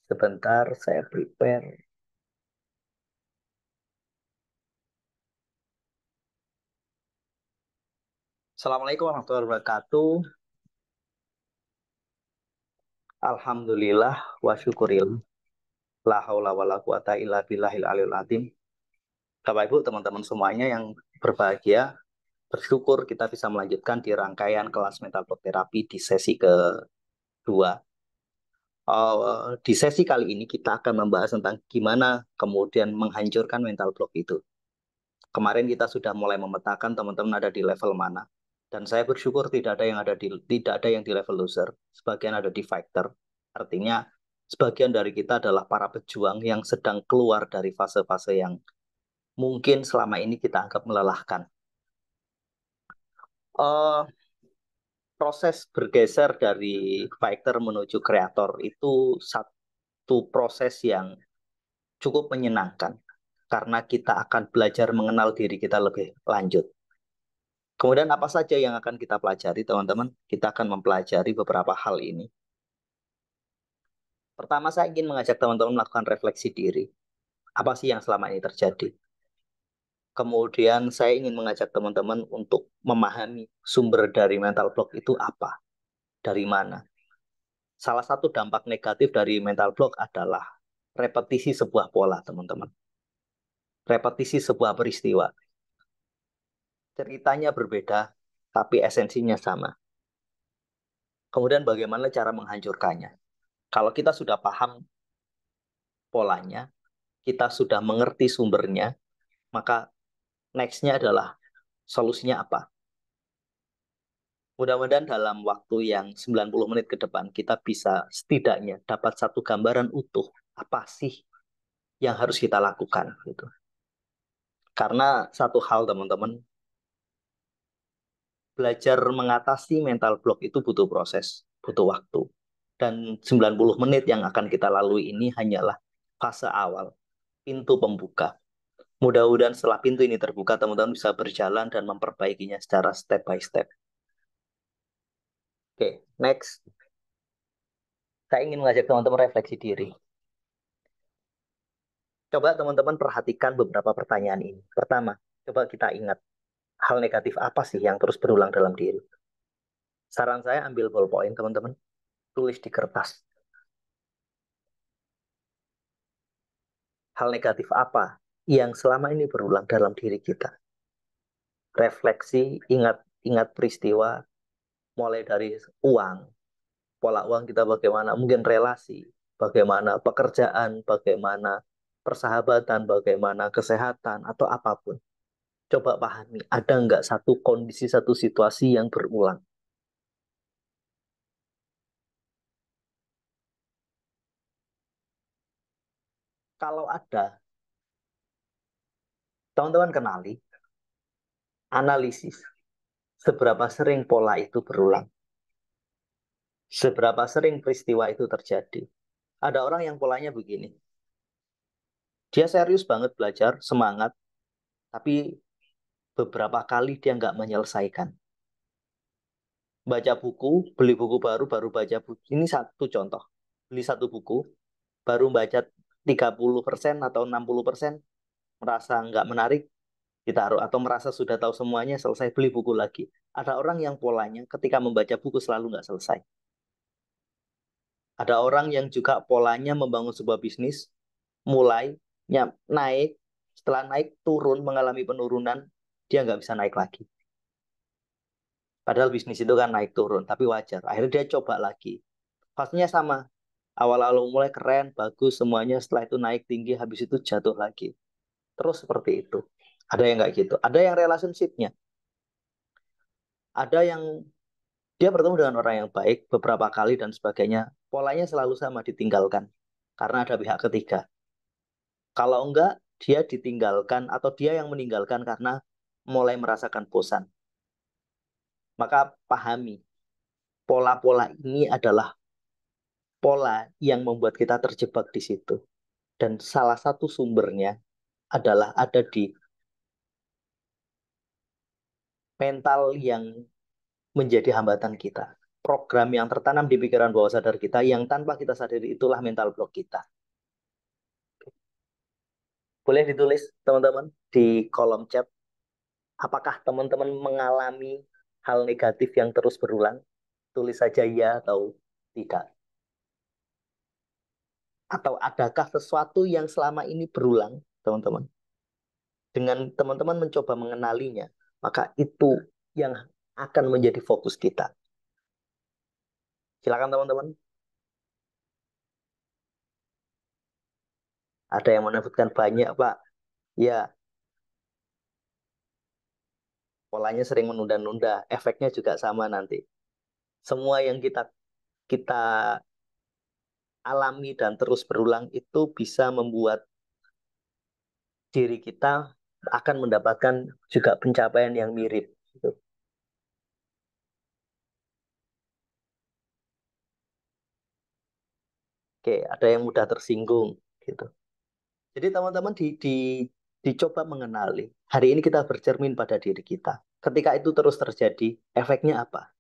Sebentar, saya prepare. Assalamualaikum warahmatullahi wabarakatuh. Alhamdulillah wa syukurillah. La haula wa la quwata illa billahil aliyul azim. Bapak Ibu, teman-teman semuanya yang berbahagia, bersyukur kita bisa melanjutkan di rangkaian kelas mental block terapi di sesi kedua. Di sesi kali ini kita akan membahas tentang gimana kemudian menghancurkan mental block itu. Kemarin kita sudah mulai memetakan teman-teman ada di level mana. Dan saya bersyukur tidak ada yang di level loser, sebagian ada di fighter. Artinya sebagian dari kita adalah para pejuang yang sedang keluar dari fase-fase yang mungkin selama ini kita anggap melelahkan. Eh, Proses bergeser dari fighter menuju kreator itu satu proses yang cukup menyenangkan karena kita akan belajar mengenal diri kita lebih lanjut. Kemudian apa saja yang akan kita pelajari, teman-teman? Kita akan mempelajari beberapa hal ini. Pertama, saya ingin mengajak teman-teman melakukan refleksi diri. Apa sih yang selama ini terjadi? Kemudian saya ingin mengajak teman-teman untuk memahami sumber dari mental block itu apa, dari mana. Salah satu dampak negatif dari mental block adalah repetisi sebuah pola, teman-teman. Repetisi sebuah peristiwa. Ceritanya berbeda, tapi esensinya sama. Kemudian bagaimana cara menghancurkannya? Kalau kita sudah paham polanya, kita sudah mengerti sumbernya, maka next-nya adalah solusinya apa. Mudah-mudahan dalam waktu yang 90 menit ke depan, kita bisa setidaknya dapat satu gambaran utuh apa sih yang harus kita lakukan. Gitu. Karena satu hal teman-teman, belajar mengatasi mental block itu butuh proses, butuh waktu. Dan 90 menit yang akan kita lalui ini hanyalah fase awal, pintu pembuka. Mudah-mudahan setelah pintu ini terbuka, teman-teman bisa berjalan dan memperbaikinya secara step by step. Oke, next. Saya ingin mengajak teman-teman refleksi diri. Coba teman-teman perhatikan beberapa pertanyaan ini. Pertama, coba kita ingat, hal negatif apa sih yang terus berulang dalam diri? Saran saya ambil ballpoint, teman-teman. Tulis di kertas. Hal negatif apa yang selama ini berulang dalam diri kita? Refleksi, ingat peristiwa, mulai dari uang, pola uang kita bagaimana, mungkin relasi, bagaimana pekerjaan, bagaimana persahabatan, bagaimana kesehatan, atau apapun. Coba pahami, ada nggak satu kondisi, satu situasi yang berulang? Kalau ada, teman-teman kenali, analisis, seberapa sering pola itu berulang, seberapa sering peristiwa itu terjadi. Ada orang yang polanya begini, dia serius banget belajar, semangat, tapi beberapa kali dia nggak menyelesaikan. Baca buku, beli buku baru, baru baca buku. Ini satu contoh. Beli satu buku, baru baca 30% atau 60%, merasa nggak menarik, ditaruh. Atau merasa sudah tahu semuanya, selesai beli buku lagi. Ada orang yang polanya ketika membaca buku selalu nggak selesai. Ada orang yang juga polanya membangun sebuah bisnis, mulai naik, setelah naik turun, mengalami penurunan, dia nggak bisa naik lagi. Padahal bisnis itu kan naik turun, tapi wajar. Akhirnya dia coba lagi. Fasenya sama. Awal-awal mulai keren, bagus semuanya, setelah itu naik tinggi, habis itu jatuh lagi. Terus seperti itu. Ada yang nggak gitu. Ada yang relationship-nya. Ada yang dia bertemu dengan orang yang baik beberapa kali dan sebagainya. Polanya selalu sama, ditinggalkan. Karena ada pihak ketiga. Kalau enggak, dia ditinggalkan atau dia yang meninggalkan karena mulai merasakan bosan. Maka pahami, pola-pola ini adalah pola yang membuat kita terjebak di situ. Dan salah satu sumbernya adalah ada di mental yang menjadi hambatan kita. program yang tertanam di pikiran bawah sadar kita yang tanpa kita sadari itulah mental block kita. Boleh ditulis teman-teman di kolom chat, apakah teman-teman mengalami hal negatif yang terus berulang? Tulis saja ya atau tidak. Atau adakah sesuatu yang selama ini berulang, teman-teman? Dengan teman-teman mencoba mengenalinya, maka itu yang akan menjadi fokus kita. Silakan teman-teman. Ada yang menyebutkan banyak, Pak. Ya, polanya sering menunda-nunda. Efeknya juga sama nanti. Semua yang kita kita alami dan terus berulang itu bisa membuat diri kita akan mendapatkan juga pencapaian yang mirip. Gitu. Oke, ada yang mudah tersinggung. Gitu. Jadi teman-teman dicoba mengenali. Hari ini kita bercermin pada diri kita. Ketika itu terus terjadi, efeknya apa?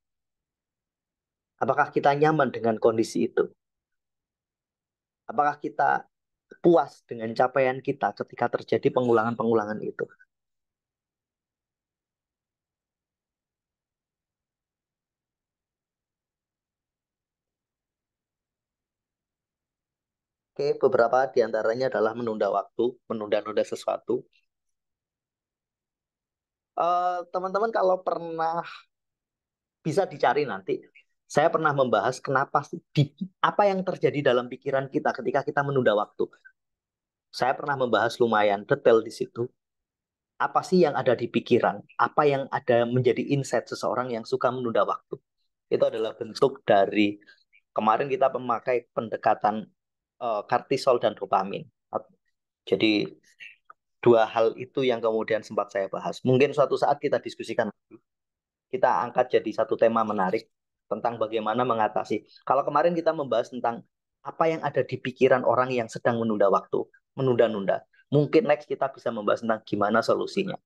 Apakah kita nyaman dengan kondisi itu? Apakah kita puas dengan capaian kita ketika terjadi pengulangan-pengulangan itu? Oke, beberapa di antaranya adalah menunda waktu, menunda-nunda sesuatu. Teman-teman kalau pernah bisa dicari nanti, saya pernah membahas kenapa sih apa yang terjadi dalam pikiran kita ketika kita menunda waktu. Saya pernah membahas lumayan detail di situ. Apa sih yang ada di pikiran? Apa yang ada menjadi insight seseorang yang suka menunda waktu? Itu adalah bentuk dari kemarin kita memakai pendekatan kortisol dan dopamin. Jadi dua hal itu yang kemudian sempat saya bahas. Mungkin suatu saat kita diskusikan, kita angkat jadi satu tema menarik tentang bagaimana mengatasi. Kalau kemarin kita membahas tentang apa yang ada di pikiran orang yang sedang menunda waktu, menunda-nunda. Mungkin next kita bisa membahas tentang gimana solusinya.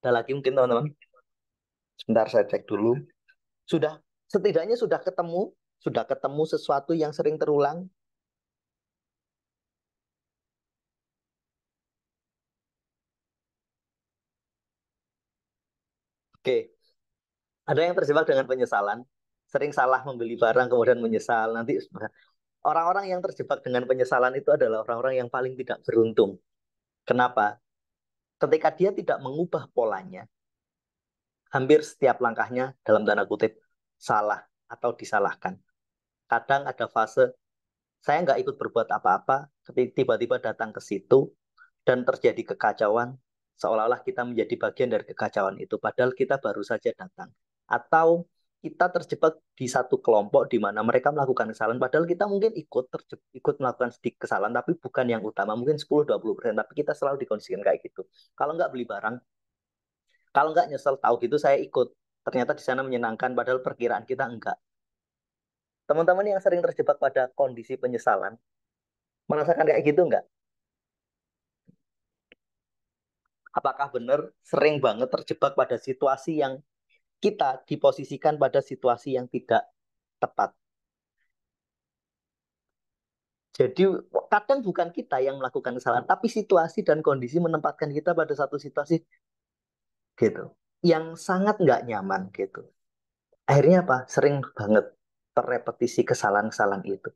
Ada lagi mungkin teman-teman? Sebentar saya cek dulu. Sudah, setidaknya sudah ketemu sesuatu yang sering terulang. Oke, ada yang terjebak dengan penyesalan, sering salah membeli barang kemudian menyesal. Nanti orang-orang yang terjebak dengan penyesalan itu adalah orang-orang yang paling tidak beruntung. Kenapa? Ketika dia tidak mengubah polanya, hampir setiap langkahnya dalam tanda kutip salah atau disalahkan. Kadang ada fase saya nggak ikut berbuat apa-apa, tiba-tiba datang ke situ dan terjadi kekacauan, seolah-olah kita menjadi bagian dari kekacauan itu, padahal kita baru saja datang. Atau kita terjebak di satu kelompok di mana mereka melakukan kesalahan, padahal kita mungkin ikut melakukan sedikit kesalahan, tapi bukan yang utama, mungkin 10-20%, tapi kita selalu dikondisikan kayak gitu. Kalau nggak beli barang, kalau nggak nyesel, tahu gitu saya ikut. Ternyata di sana menyenangkan, padahal perkiraan kita enggak. Teman-teman yang sering terjebak pada kondisi penyesalan, merasakan kayak gitu enggak? Apakah benar sering banget terjebak pada situasi yang kita diposisikan pada situasi yang tidak tepat? Jadi kadang bukan kita yang melakukan kesalahan, tapi situasi dan kondisi menempatkan kita pada satu situasi gitu, yang sangat nggak nyaman gitu. Akhirnya apa? Sering banget terrepetisi kesalahan-kesalahan itu.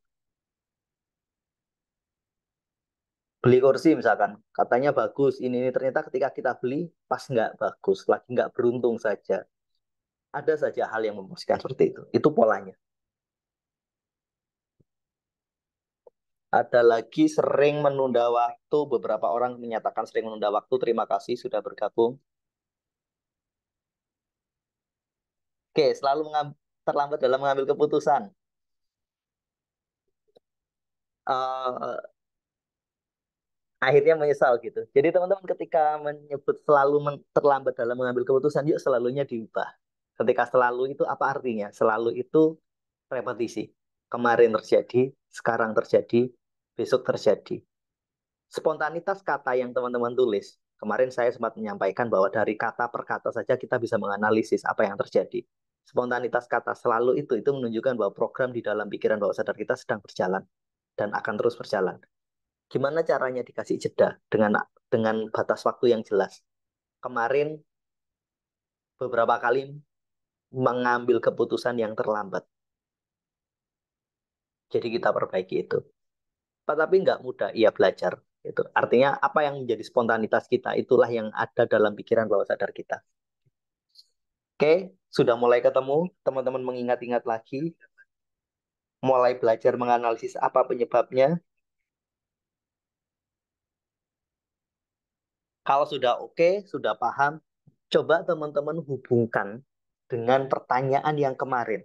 Beli kursi misalkan, katanya bagus, ini ternyata ketika kita beli pas nggak bagus, lagi nggak beruntung saja. Ada saja hal yang memuaskan seperti itu. Itu polanya. Ada lagi sering menunda waktu. Beberapa orang menyatakan sering menunda waktu. Terima kasih sudah bergabung. Oke, selalu terlambat dalam mengambil keputusan. Eh, akhirnya menyesal gitu. Jadi teman-teman ketika menyebut selalu terlambat dalam mengambil keputusan, yuk selalunya diubah. Ketika selalu itu apa artinya? Selalu itu repetisi. Kemarin terjadi, sekarang terjadi, besok terjadi. Spontanitas kata yang teman-teman tulis. Kemarin saya sempat menyampaikan bahwa dari kata per kata saja kita bisa menganalisis apa yang terjadi. Spontanitas kata selalu itu menunjukkan bahwa program di dalam pikiran bawah sadar kita sedang berjalan dan akan terus berjalan. Gimana caranya dikasih jeda dengan batas waktu yang jelas. Kemarin beberapa kali mengambil keputusan yang terlambat. Jadi kita perbaiki itu. Tapi nggak mudah, ia belajar. Itu artinya apa yang menjadi spontanitas kita itulah yang ada dalam pikiran bawah sadar kita. Oke, sudah mulai ketemu, teman-teman mengingat-ingat lagi, mulai belajar menganalisis apa penyebabnya. Kalau sudah oke, sudah paham, coba teman-teman hubungkan dengan pertanyaan yang kemarin.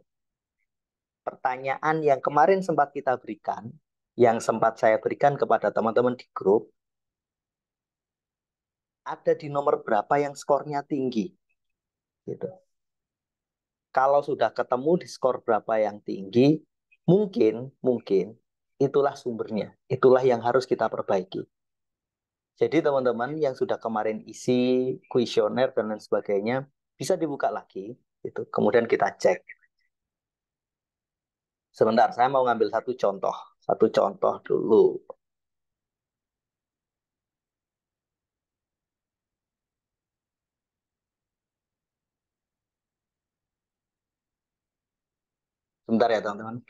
Pertanyaan yang kemarin sempat kita berikan, yang sempat saya berikan kepada teman-teman di grup, ada di nomor berapa yang skornya tinggi, gitu. Kalau sudah ketemu di skor berapa yang tinggi, mungkin, mungkin itulah sumbernya, itulah yang harus kita perbaiki. Jadi teman-teman yang sudah kemarin isi kuesioner dan lain sebagainya, bisa dibuka lagi, itu. Kemudian kita cek. Sebentar, saya mau ngambil satu contoh dulu. Sebentar ya teman-teman.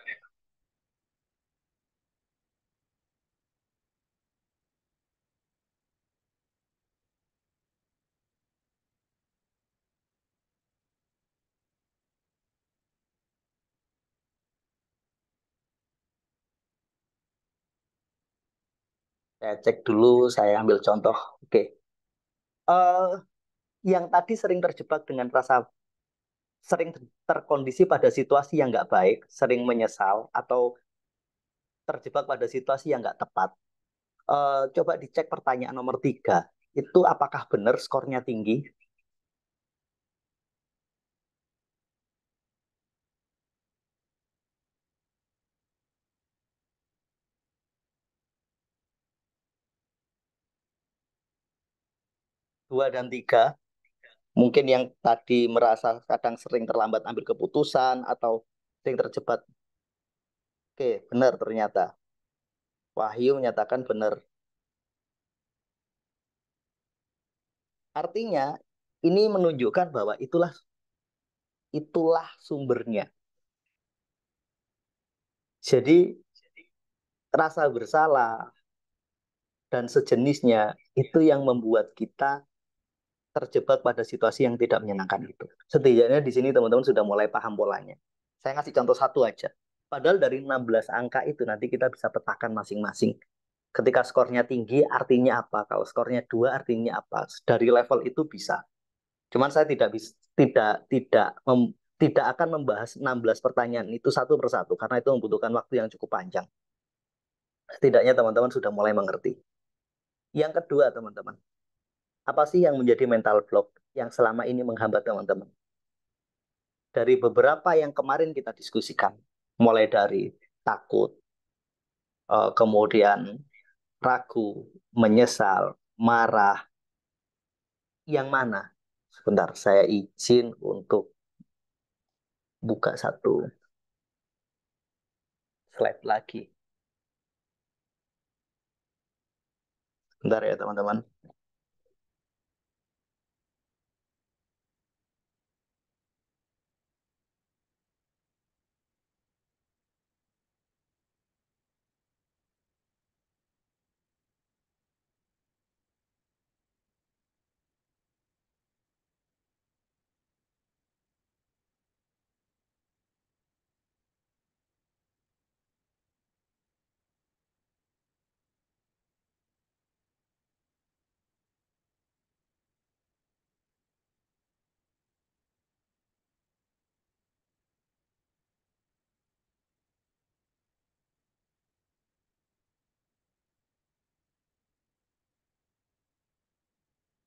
Saya cek dulu, saya ambil contoh. Oke. Eh, yang tadi sering terjebak dengan rasa sering terkondisi pada situasi yang nggak baik, sering menyesal atau terjebak pada situasi yang nggak tepat. Coba dicek pertanyaan nomor 3. Itu apakah benar skornya tinggi? Dua dan tiga. Mungkin yang tadi merasa kadang sering terlambat ambil keputusan atau sering terjebak. Oke, benar ternyata. Wahyu menyatakan benar. Artinya, ini menunjukkan bahwa itulah sumbernya. Jadi, rasa bersalah dan sejenisnya itu yang membuat kita terjebak pada situasi yang tidak menyenangkan itu. Setidaknya di sini teman-teman sudah mulai paham polanya. Saya ngasih contoh satu aja. Padahal dari 16 angka itu nanti kita bisa petakan masing-masing. Ketika skornya tinggi artinya apa? Kalau skornya 2 artinya apa? Dari level itu bisa. Cuman saya tidak akan membahas 16 pertanyaan itu satu persatu karena itu membutuhkan waktu yang cukup panjang. Setidaknya teman-teman sudah mulai mengerti. Yang kedua, teman-teman, apa sih yang menjadi mental block yang selama ini menghambat teman-teman? Dari beberapa yang kemarin kita diskusikan, mulai dari takut, kemudian ragu, menyesal, marah, yang mana? Sebentar, saya izin untuk buka satu slide lagi. Bentar ya teman-teman.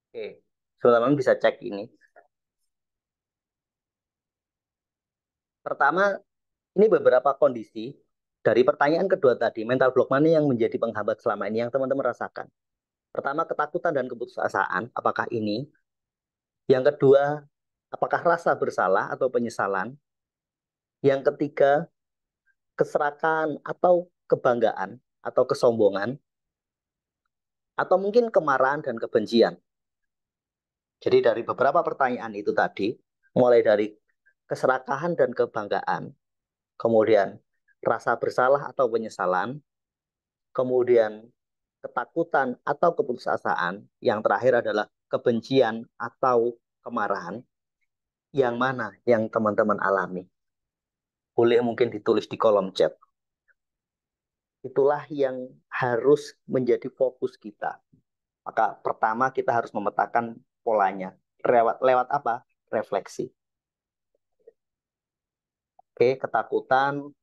Oke, teman-teman bisa cek ini. Pertama, ini beberapa kondisi dari pertanyaan kedua tadi, mental block mana yang menjadi penghambat selama ini yang teman-teman rasakan. Pertama, ketakutan dan keputusasaan, apakah ini? Yang kedua, apakah rasa bersalah atau penyesalan? Yang ketiga, keserakahan atau kebanggaan atau kesombongan? Atau mungkin kemarahan dan kebencian? Jadi dari beberapa pertanyaan itu tadi, mulai dari keserakahan dan kebanggaan, kemudian rasa bersalah atau penyesalan, kemudian ketakutan atau keputusasaan, yang terakhir adalah kebencian atau kemarahan, yang mana yang teman-teman alami? Boleh mungkin ditulis di kolom chat. Itulah yang harus menjadi fokus kita. Maka pertama kita harus memetakan polanya. Lewat apa? Refleksi. Oke, ketakutan.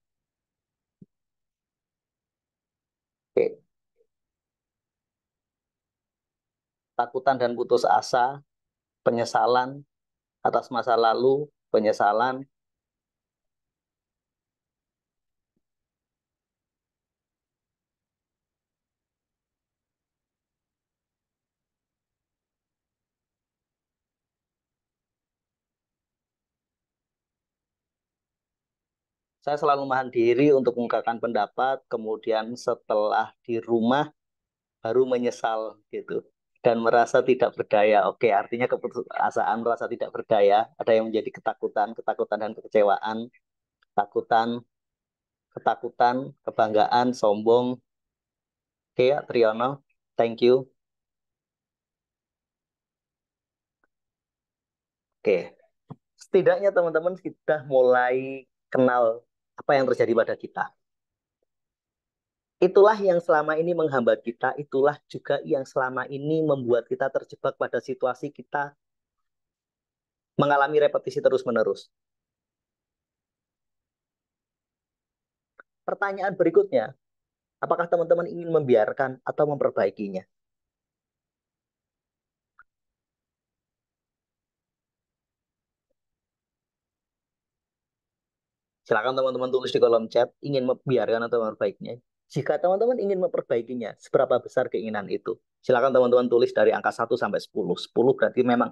Oke, ketakutan dan putus asa, penyesalan atas masa lalu, penyesalan. Saya selalu menahan diri untuk mengungkapkan pendapat, kemudian setelah di rumah baru menyesal gitu. Dan merasa tidak berdaya. Oke, artinya keputusasaan merasa tidak berdaya. Ada yang menjadi ketakutan, ketakutan dan kekecewaan, ketakutan, ketakutan, kebanggaan, sombong. Oke, ya, Triyono, thank you. Oke, setidaknya teman-teman sudah mulai kenal apa yang terjadi pada kita. Itulah yang selama ini menghambat kita, itulah juga yang selama ini membuat kita terjebak pada situasi kita mengalami repetisi terus-menerus. Pertanyaan berikutnya, apakah teman-teman ingin membiarkan atau memperbaikinya? Silakan teman-teman tulis di kolom chat, ingin membiarkan atau memperbaikinya. Jika teman-teman ingin memperbaikinya, seberapa besar keinginan itu? Silakan teman-teman tulis dari angka 1 sampai 10. 10 berarti memang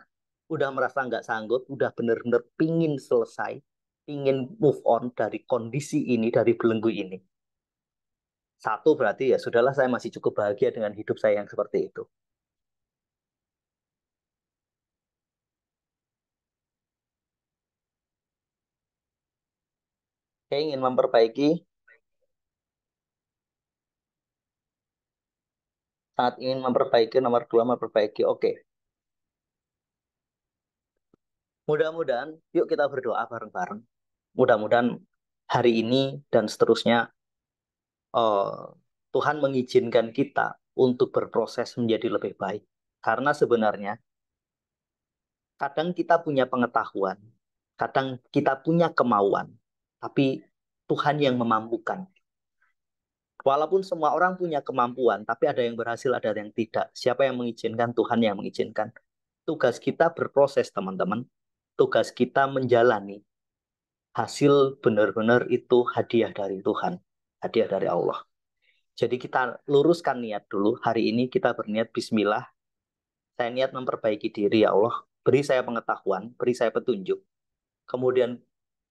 udah merasa nggak sanggup, udah benar-benar pingin selesai, pingin move on dari kondisi ini, dari belenggu ini. 1 berarti ya sudahlah, saya masih cukup bahagia dengan hidup saya yang seperti itu. Saya ingin memperbaiki, sangat ingin memperbaiki, nomor 2 memperbaiki. Oke, mudah-mudahan yuk kita berdoa bareng-bareng. Mudah-mudahan hari ini dan seterusnya eh, Tuhan mengizinkan kita untuk berproses menjadi lebih baik. Karena sebenarnya kadang kita punya pengetahuan, kadang kita punya kemauan, tapi Tuhan yang memampukan. Walaupun semua orang punya kemampuan, tapi ada yang berhasil, ada yang tidak. Siapa yang mengizinkan? Tuhan yang mengizinkan. Tugas kita berproses, teman-teman. Tugas kita menjalani. Hasil benar-benar itu hadiah dari Tuhan, hadiah dari Allah. Jadi kita luruskan niat dulu. Hari ini kita berniat Bismillah. Saya niat memperbaiki diri, ya Allah. Beri saya pengetahuan, beri saya petunjuk. Kemudian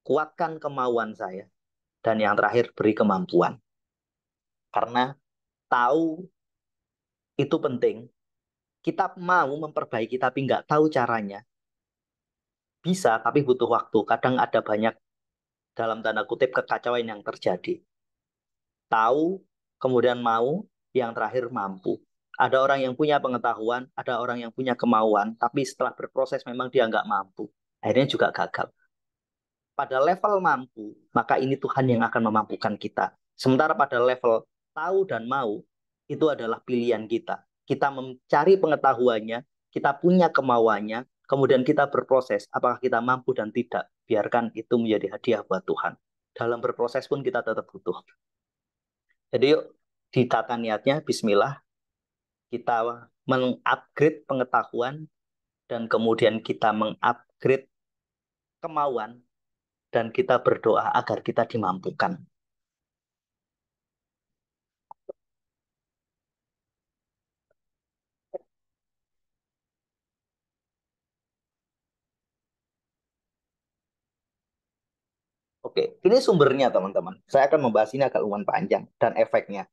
kuatkan kemauan saya. Dan yang terakhir, beri kemampuan. Karena tahu itu penting. Kita mau memperbaiki tapi nggak tahu caranya. Bisa, tapi butuh waktu. Kadang ada banyak, dalam tanda kutip, kekacauan yang terjadi. Tahu, kemudian mau, yang terakhir mampu. Ada orang yang punya pengetahuan, ada orang yang punya kemauan, tapi setelah berproses memang dia nggak mampu. Akhirnya juga gagal. Pada level mampu, maka ini Tuhan yang akan memampukan kita. Sementara pada level tahu dan mau, itu adalah pilihan kita. Kita mencari pengetahuannya, kita punya kemauannya, kemudian kita berproses. Apakah kita mampu dan tidak? Biarkan itu menjadi hadiah buat Tuhan. Dalam berproses pun kita tetap butuh. Jadi yuk, ditata niatnya, bismillah, kita mengupgrade pengetahuan, dan kemudian kita mengupgrade kemauan, dan kita berdoa agar kita dimampukan. Oke, ini sumbernya teman-teman. Saya akan membahas ini agak lumayan panjang dan efeknya.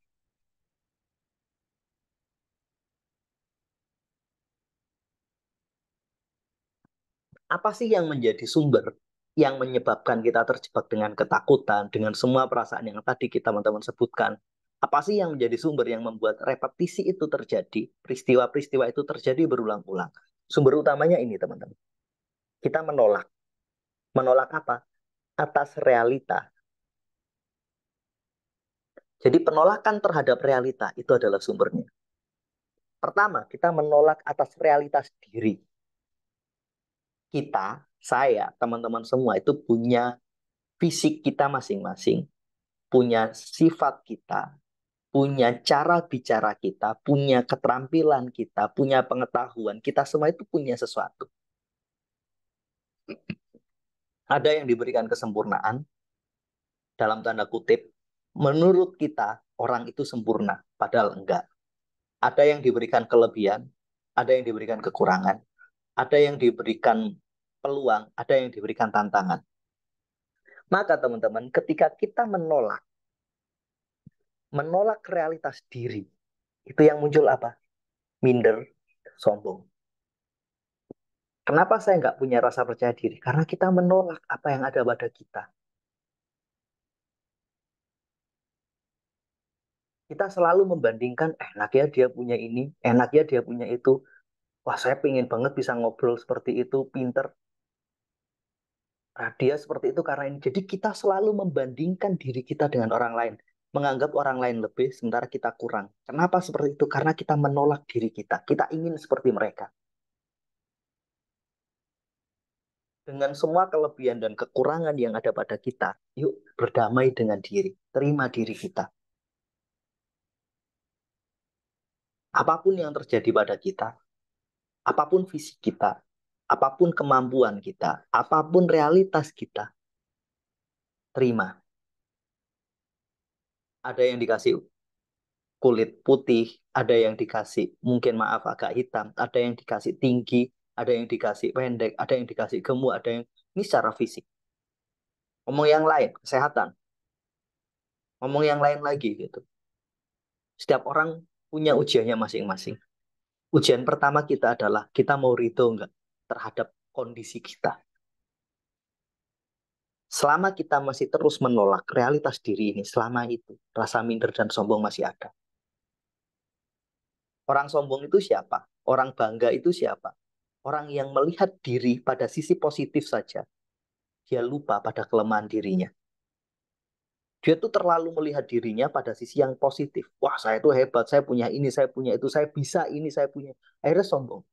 Apa sih yang menjadi sumber yang menyebabkan kita terjebak dengan ketakutan, dengan semua perasaan yang tadi kita teman-teman sebutkan? Apa sih yang menjadi sumber yang membuat repetisi itu terjadi, peristiwa-peristiwa itu terjadi berulang-ulang? Sumber utamanya ini, teman-teman. Kita menolak. Menolak apa? Atas realita. Jadi penolakan terhadap realita itu adalah sumbernya. Pertama, kita menolak atas realitas diri. Kita, saya, teman-teman semua itu punya fisik kita masing-masing, punya sifat kita, punya cara bicara kita, punya keterampilan kita, punya pengetahuan. Kita semua itu punya sesuatu. Ada yang diberikan kesempurnaan, dalam tanda kutip, menurut kita orang itu sempurna, padahal enggak. Ada yang diberikan kelebihan, ada yang diberikan kekurangan, ada yang diberikan peluang, ada yang diberikan tantangan. Maka teman-teman, ketika kita menolak realitas diri, itu yang muncul apa? Minder, sombong. Kenapa saya nggak punya rasa percaya diri? Karena kita menolak apa yang ada pada kita. Kita selalu membandingkan, enak ya dia punya ini, enak ya dia punya itu. Wah, saya pengen banget bisa ngobrol seperti itu, pinter. Nah, dia seperti itu karena ini. Jadi kita selalu membandingkan diri kita dengan orang lain. Menganggap orang lain lebih, sementara kita kurang. Kenapa seperti itu? Karena kita menolak diri kita. Kita ingin seperti mereka. Dengan semua kelebihan dan kekurangan yang ada pada kita, yuk berdamai dengan diri. Terima diri kita. Apapun yang terjadi pada kita, apapun fisik kita, apapun kemampuan kita, apapun realitas kita, terima. Ada yang dikasih kulit putih, ada yang dikasih mungkin maaf agak hitam, ada yang dikasih tinggi, ada yang dikasih pendek, ada yang dikasih gemuk, ada yang ini secara fisik. Ngomong yang lain, kesehatan. Ngomong yang lain lagi gitu. Setiap orang punya ujiannya masing-masing. Ujian pertama kita adalah kita mau ridho enggak terhadap kondisi kita. Selama kita masih terus menolak realitas diri ini, selama itu rasa minder dan sombong masih ada. Orang sombong itu siapa? Orang bangga itu siapa? Orang yang melihat diri pada sisi positif saja. Dia lupa pada kelemahan dirinya. Dia tuh terlalu melihat dirinya pada sisi yang positif. Wah, saya tuh hebat, saya punya ini, saya punya itu, saya bisa ini, saya punya. Akhirnya sombong.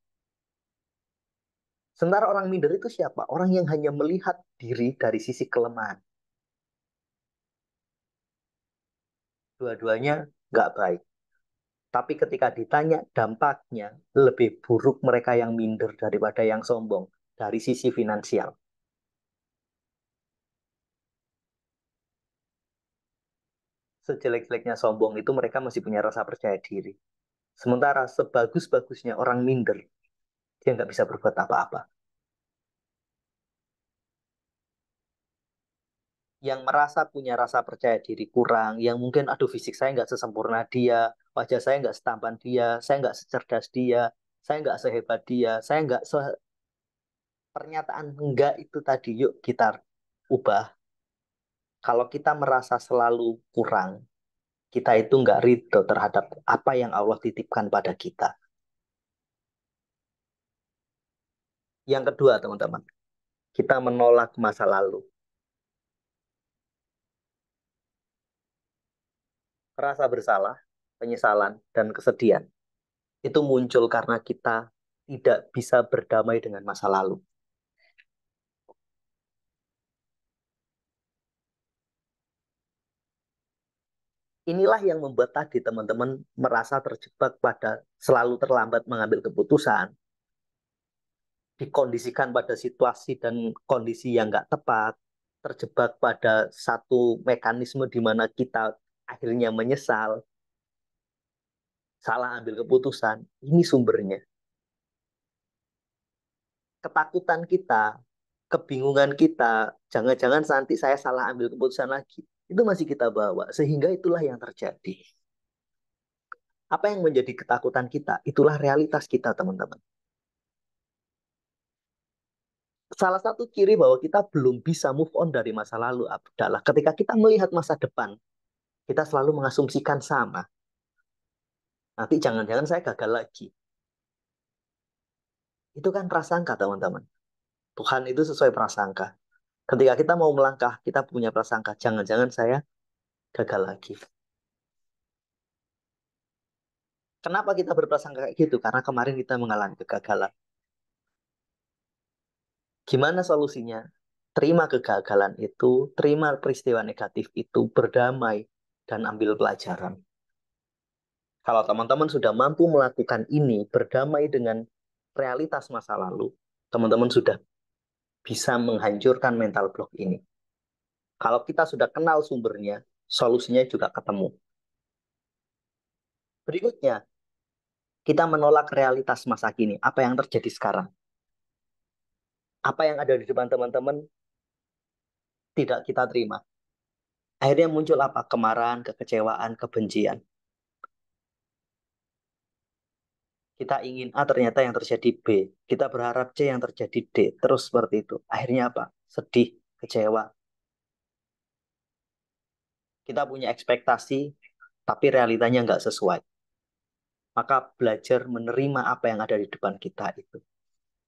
Sementara orang minder itu siapa? Orang yang hanya melihat diri dari sisi kelemahan. Dua-duanya nggak baik. Tapi ketika ditanya dampaknya, lebih buruk mereka yang minder daripada yang sombong dari sisi finansial. Sejelek-jeleknya sombong itu mereka masih punya rasa percaya diri. Sementara sebagus-bagusnya orang minder, dia nggak bisa berbuat apa-apa. Yang merasa punya rasa percaya diri kurang, yang mungkin, aduh fisik saya nggak sesempurna dia, wajah saya nggak setampan dia, saya nggak secerdas dia, saya nggak sehebat dia, saya nggak se... Pernyataan enggak itu tadi, yuk kita ubah. Kalau kita merasa selalu kurang, kita itu nggak ridho terhadap apa yang Allah titipkan pada kita. Yang kedua, teman-teman, kita menolak masa lalu. Rasa bersalah, penyesalan, dan kesedihan itu muncul karena kita tidak bisa berdamai dengan masa lalu. Inilah yang membuat tadi teman-teman merasa terjebak pada selalu terlambat mengambil keputusan, dikondisikan pada situasi dan kondisi yang nggak tepat, terjebak pada satu mekanisme di mana kita akhirnya menyesal, salah ambil keputusan. Ini sumbernya. Ketakutan kita, kebingungan kita, jangan-jangan nanti saya salah ambil keputusan lagi. Itu masih kita bawa, sehingga itulah yang terjadi. Apa yang menjadi ketakutan kita, itulah realitas kita, teman-teman. Salah satu ciri bahwa kita belum bisa move on dari masa lalu adalah ketika kita melihat masa depan, kita selalu mengasumsikan sama. Nanti jangan-jangan saya gagal lagi. Itu kan prasangka, teman-teman. Tuhan itu sesuai prasangka. Ketika kita mau melangkah, kita punya prasangka. Jangan-jangan saya gagal lagi. Kenapa kita berprasangka kayak gitu? Karena kemarin kita mengalami kegagalan. Gimana solusinya? Terima kegagalan itu, terima peristiwa negatif itu, berdamai, dan ambil pelajaran. Kalau teman-teman sudah mampu melakukan ini, berdamai dengan realitas masa lalu, teman-teman sudah bisa menghancurkan mental block ini. Kalau kita sudah kenal sumbernya, solusinya juga ketemu. Berikutnya, kita menolak realitas masa kini. Apa yang terjadi sekarang? Apa yang ada di depan teman-teman tidak kita terima. Akhirnya muncul apa? Kemarahan, kekecewaan, kebencian. Kita ingin A, ternyata yang terjadi B. Kita berharap C, yang terjadi D. Terus seperti itu. Akhirnya apa? Sedih, kecewa. Kita punya ekspektasi, tapi realitanya nggak sesuai. Maka belajar menerima apa yang ada di depan kita itu.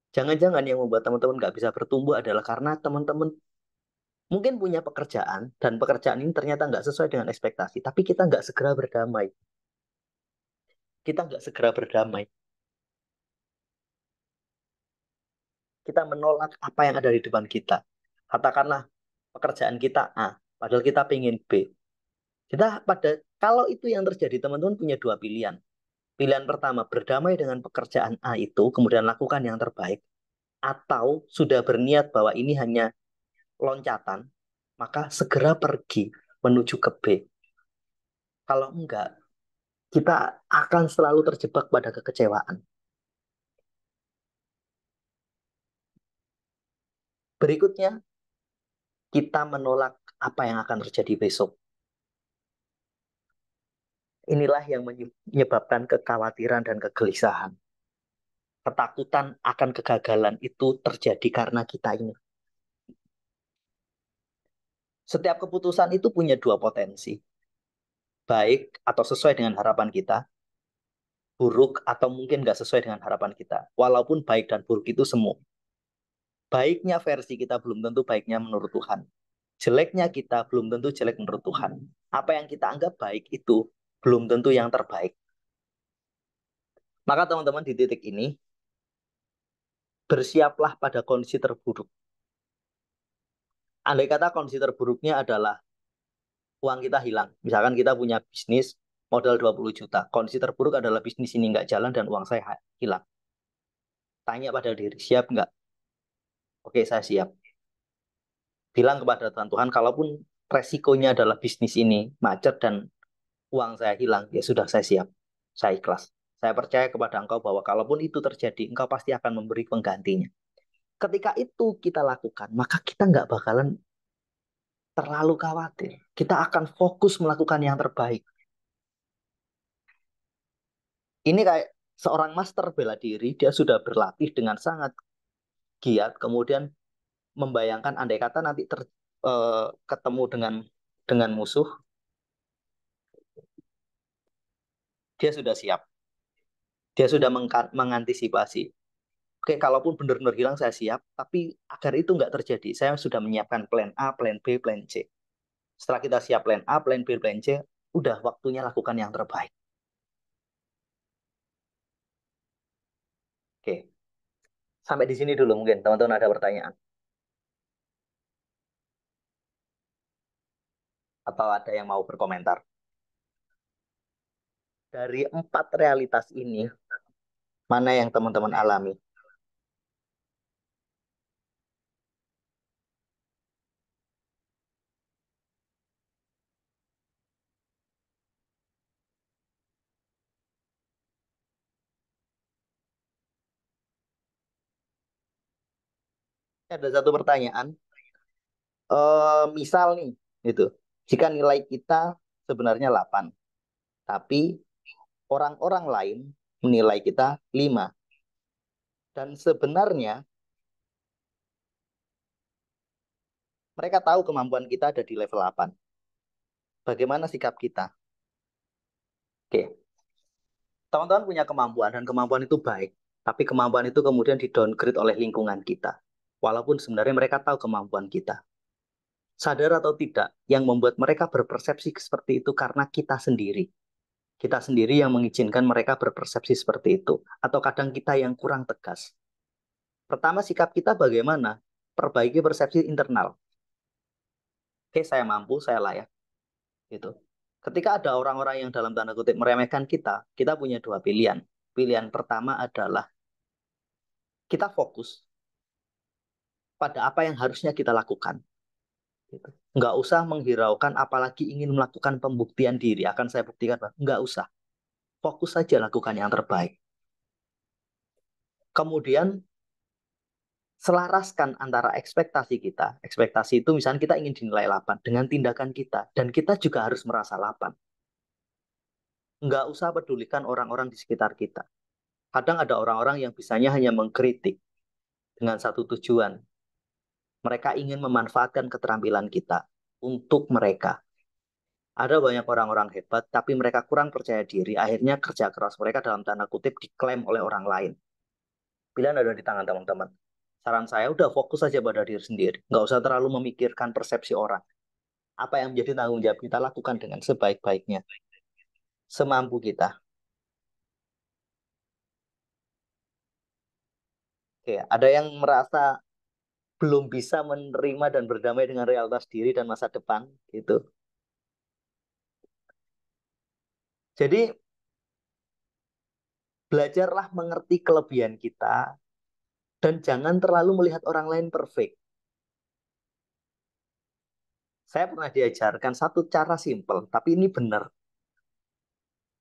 Jangan-jangan yang membuat teman-teman nggak bisa bertumbuh adalah karena teman-teman mungkin punya pekerjaan, dan pekerjaan ini ternyata nggak sesuai dengan ekspektasi, tapi kita nggak segera berdamai. Kita nggak segera berdamai. Kita menolak apa yang ada di depan kita. Katakanlah pekerjaan kita A, padahal kita pengen B. Kalau itu yang terjadi, teman-teman punya dua pilihan. Pilihan pertama, berdamai dengan pekerjaan A itu, kemudian lakukan yang terbaik, atau sudah berniat bahwa ini hanya loncatan, maka segera pergi menuju ke B. Kalau enggak, kita akan selalu terjebak pada kekecewaan. Berikutnya, kita menolak apa yang akan terjadi besok. Inilah yang menyebabkan kekhawatiran dan kegelisahan. Ketakutan akan kegagalan itu terjadi karena kita ini. Setiap keputusan itu punya dua potensi. Baik atau sesuai dengan harapan kita, buruk atau mungkin nggak sesuai dengan harapan kita. Walaupun baik dan buruk itu semu. Baiknya versi kita belum tentu baiknya menurut Tuhan. Jeleknya kita belum tentu jelek menurut Tuhan. Apa yang kita anggap baik itu belum tentu yang terbaik. Maka teman-teman di titik ini, bersiaplah pada kondisi terburuk. Andai kata kondisi terburuknya adalah uang kita hilang. Misalkan kita punya bisnis modal 20 juta. Kondisi terburuk adalah bisnis ini nggak jalan dan uang saya hilang. Tanya pada diri, siap nggak? Oke, saya siap. Bilang kepada Tuhan, Tuhan, kalaupun resikonya adalah bisnis ini macet dan uang saya hilang, ya sudah saya siap. Saya ikhlas. Saya percaya kepada Engkau bahwa kalaupun itu terjadi, Engkau pasti akan memberi penggantinya. Ketika itu kita lakukan, maka kita nggak bakalan terlalu khawatir. Kita akan fokus melakukan yang terbaik. Ini kayak seorang master bela diri, dia sudah berlatih dengan sangat giat, kemudian membayangkan andai kata nanti ketemu dengan musuh, dia sudah siap, dia sudah mengantisipasi. Oke, kalaupun benar-benar hilang saya siap, tapi agar itu nggak terjadi, saya sudah menyiapkan plan A, plan B, plan C. Setelah kita siap plan A, plan B, plan C, udah waktunya lakukan yang terbaik. Oke, sampai di sini dulu mungkin teman-teman ada pertanyaan atau ada yang mau berkomentar. Dari empat realitas ini, mana yang teman-teman alami? Ada satu pertanyaan, misal nih, itu, jika nilai kita sebenarnya 8, tapi orang-orang lain menilai kita 5, dan sebenarnya mereka tahu kemampuan kita ada di level 8. Bagaimana sikap kita? Oke, teman-teman punya kemampuan dan kemampuan itu baik, tapi kemampuan itu kemudian di-downgrade oleh lingkungan kita. Walaupun sebenarnya mereka tahu kemampuan kita. Sadar atau tidak, yang membuat mereka berpersepsi seperti itu karena kita sendiri. Kita sendiri yang mengizinkan mereka berpersepsi seperti itu. Atau kadang kita yang kurang tegas. Pertama, sikap kita bagaimana? Perbaiki persepsi internal. Oke, saya mampu, saya layak. Gitu. Ketika ada orang-orang yang dalam tanda kutip meremehkan kita punya dua pilihan. Pilihan pertama adalah kita fokus pada apa yang harusnya kita lakukan. Gitu. Nggak usah menghiraukan, apalagi ingin melakukan pembuktian diri. Akan saya buktikan, Pak. Nggak usah. Fokus saja lakukan yang terbaik. Kemudian selaraskan antara ekspektasi kita. Ekspektasi itu misalnya kita ingin dinilai 8 dengan tindakan kita. Dan kita juga harus merasa 8. Nggak usah pedulikan orang-orang di sekitar kita. Kadang ada orang-orang yang bisanya hanya mengkritik dengan satu tujuan. Mereka ingin memanfaatkan keterampilan kita untuk mereka. Ada banyak orang-orang hebat, tapi mereka kurang percaya diri. Akhirnya kerja keras mereka dalam tanda kutip diklaim oleh orang lain. Pilihan ada di tangan teman-teman. Saran saya udah fokus saja pada diri sendiri. Nggak usah terlalu memikirkan persepsi orang. Apa yang menjadi tanggung jawab kita lakukan dengan sebaik-baiknya. Semampu kita. Oke, ada yang merasa belum bisa menerima dan berdamai dengan realitas diri dan masa depan. Gitu. Jadi, belajarlah mengerti kelebihan kita dan jangan terlalu melihat orang lain perfect. Saya pernah diajarkan satu cara simpel, tapi ini benar.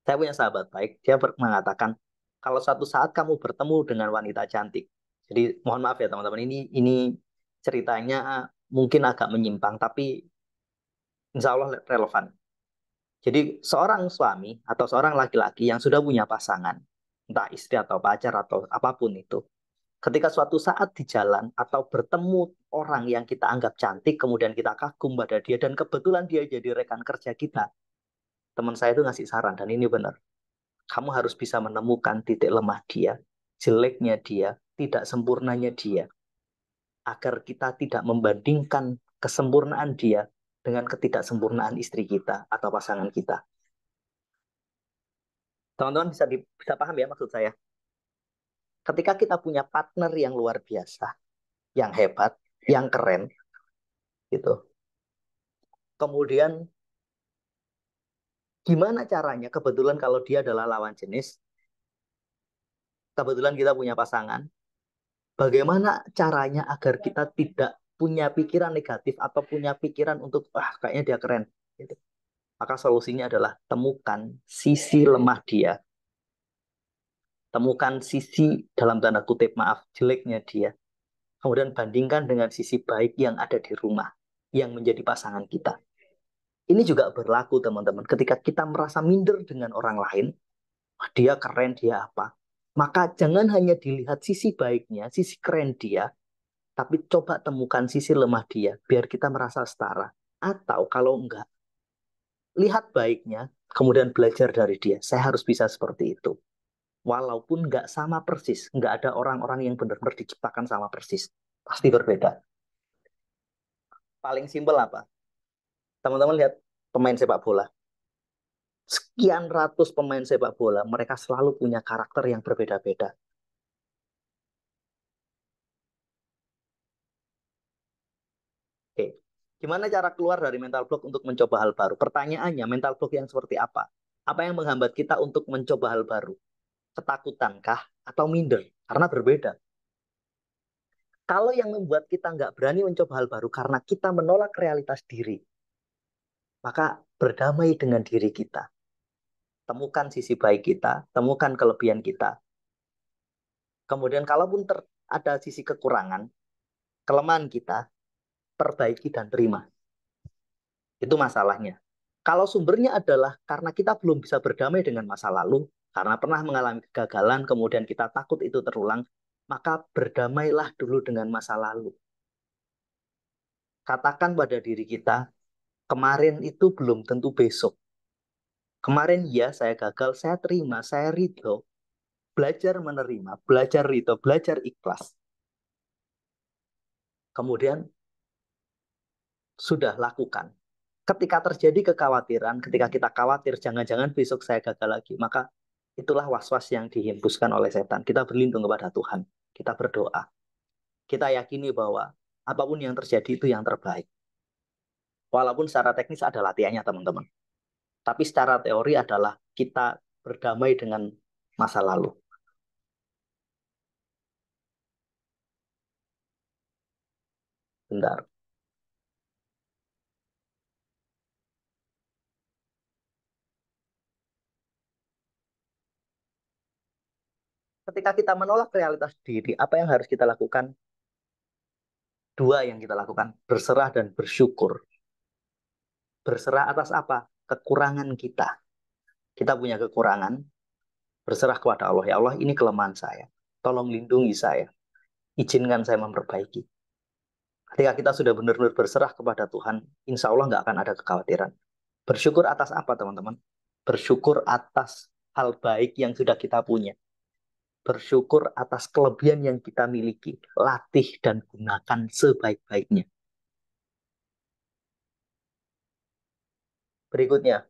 Saya punya sahabat baik, dia mengatakan, kalau suatu saat kamu bertemu dengan wanita cantik, jadi mohon maaf ya teman-teman, ini ceritanya mungkin agak menyimpang, tapi insya Allah relevan. Jadi seorang suami atau seorang laki-laki yang sudah punya pasangan, entah istri atau pacar atau apapun itu, ketika suatu saat di jalan atau bertemu orang yang kita anggap cantik, kemudian kita kagum pada dia, dan kebetulan dia jadi rekan kerja kita, teman saya itu ngasih saran, dan ini benar. Kamu harus bisa menemukan titik lemah dia, jeleknya dia, tidak sempurnanya dia, agar kita tidak membandingkan kesempurnaan dia dengan ketidaksempurnaan istri kita atau pasangan kita. Teman-teman bisa paham ya maksud saya? Ketika kita punya partner yang luar biasa, yang hebat, yang keren, gitu. Kemudian gimana caranya? Kebetulan kalau dia adalah lawan jenis, kebetulan kita punya pasangan, bagaimana caranya agar kita tidak punya pikiran negatif atau punya pikiran untuk kayaknya dia keren gitu. Maka solusinya adalah temukan sisi lemah dia, temukan sisi dalam tanda kutip maaf jeleknya dia, kemudian bandingkan dengan sisi baik yang ada di rumah yang menjadi pasangan kita. Ini juga berlaku teman-teman, ketika kita merasa minder dengan orang lain, dia keren, dia apa, maka jangan hanya dilihat sisi baiknya, sisi keren dia, tapi coba temukan sisi lemah dia, biar kita merasa setara. Atau kalau enggak, lihat baiknya, kemudian belajar dari dia. Saya harus bisa seperti itu. Walaupun nggak sama persis, nggak ada orang-orang yang benar-benar diciptakan sama persis. Pasti berbeda. Paling simpel apa? Teman-teman lihat pemain sepak bola. Sekian ratus pemain sepak bola, mereka selalu punya karakter yang berbeda-beda. Oke. Gimana cara keluar dari mental block untuk mencoba hal baru? Pertanyaannya, mental block yang seperti apa? Apa yang menghambat kita untuk mencoba hal baru? Ketakutankah atau minder? Karena berbeda. Kalau yang membuat kita nggak berani mencoba hal baru karena kita menolak realitas diri, maka berdamai dengan diri kita. Temukan sisi baik kita, temukan kelebihan kita. Kemudian kalaupun ada sisi kekurangan, kelemahan kita, perbaiki dan terima. Itu masalahnya. Kalau sumbernya adalah karena kita belum bisa berdamai dengan masa lalu, karena pernah mengalami kegagalan, kemudian kita takut itu terulang, maka berdamailah dulu dengan masa lalu. Katakan pada diri kita, kemarin itu belum tentu besok. Kemarin ya saya gagal, saya terima, saya ridho. Belajar menerima, belajar ridho, belajar ikhlas. Kemudian sudah lakukan. Ketika terjadi kekhawatiran, ketika kita khawatir, jangan-jangan besok saya gagal lagi, maka itulah was-was yang dihembuskan oleh setan. Kita berlindung kepada Tuhan. Kita berdoa. Kita yakini bahwa apapun yang terjadi itu yang terbaik. Walaupun secara teknis ada latihannya, teman-teman. Tapi secara teori adalah kita berdamai dengan masa lalu. Bentar. Ketika kita menolak realitas diri, apa yang harus kita lakukan? Dua yang kita lakukan, berserah dan bersyukur. Berserah atas apa? Kekurangan kita. Kita punya kekurangan, berserah kepada Allah. Ya Allah, ini kelemahan saya. Tolong lindungi saya. Izinkan saya memperbaiki. Ketika kita sudah benar-benar berserah kepada Tuhan, insya Allah nggak akan ada kekhawatiran. Bersyukur atas apa, teman-teman? Bersyukur atas hal baik yang sudah kita punya. Bersyukur atas kelebihan yang kita miliki. Latih dan gunakan sebaik-baiknya. Berikutnya,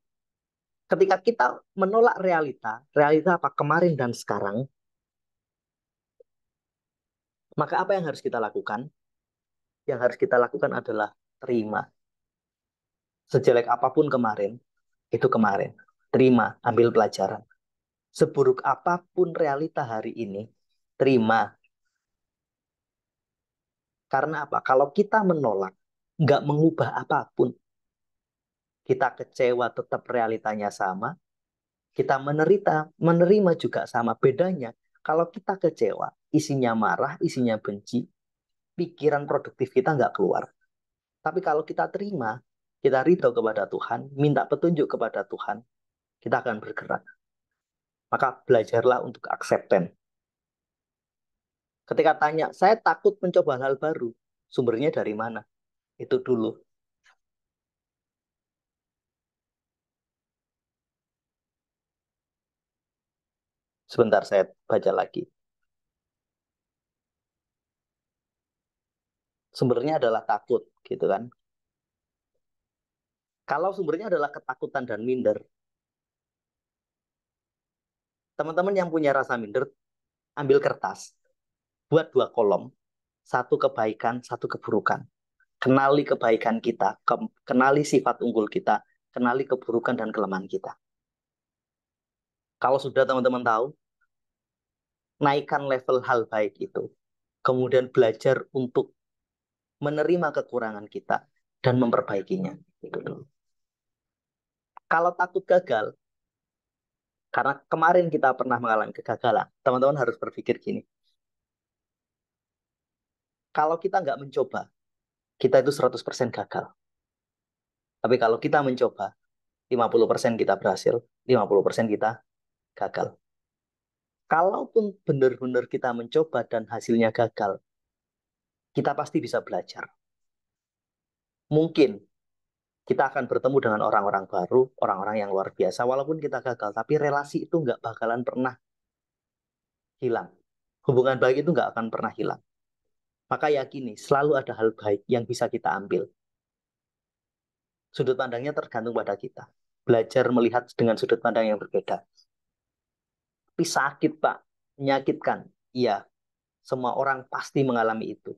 ketika kita menolak realita, realita apa kemarin dan sekarang, maka apa yang harus kita lakukan? Yang harus kita lakukan adalah terima. Sejelek apapun kemarin, itu kemarin. Terima, ambil pelajaran. Seburuk apapun realita hari ini, terima. Karena apa? Kalau kita menolak, nggak mengubah apapun, kita kecewa tetap realitanya sama, kita menerima juga sama. Bedanya, kalau kita kecewa, isinya marah, isinya benci, pikiran produktif kita nggak keluar. Tapi kalau kita terima, kita ridho kepada Tuhan, minta petunjuk kepada Tuhan, kita akan bergerak. Maka belajarlah untuk acceptance. Ketika tanya, saya takut mencoba hal baru. Sumbernya dari mana? Itu dulu. Sebentar saya baca lagi. Sumbernya adalah takut, gitu kan. Kalau sumbernya adalah ketakutan dan minder, teman-teman yang punya rasa minder, ambil kertas, buat dua kolom, satu kebaikan, satu keburukan. Kenali kebaikan kita, kenali sifat unggul kita, kenali keburukan dan kelemahan kita. Kalau sudah teman-teman tahu, naikkan level hal baik itu. Kemudian belajar untuk menerima kekurangan kita dan memperbaikinya. Itu dulu. Kalau takut gagal, karena kemarin kita pernah mengalami kegagalan, teman-teman harus berpikir gini, kalau kita nggak mencoba, kita itu 100% gagal. Tapi kalau kita mencoba, 50% kita berhasil, 50% kita gagal. Kalaupun benar-benar kita mencoba dan hasilnya gagal, kita pasti bisa belajar. Mungkin kita akan bertemu dengan orang-orang baru, orang-orang yang luar biasa, walaupun kita gagal, tapi relasi itu nggak bakalan pernah hilang. Hubungan baik itu nggak akan pernah hilang. Maka yakini, selalu ada hal baik yang bisa kita ambil. Sudut pandangnya tergantung pada kita. Belajar melihat dengan sudut pandang yang berbeda. Tapi sakit, Pak. Menyakitkan. Iya, semua orang pasti mengalami itu.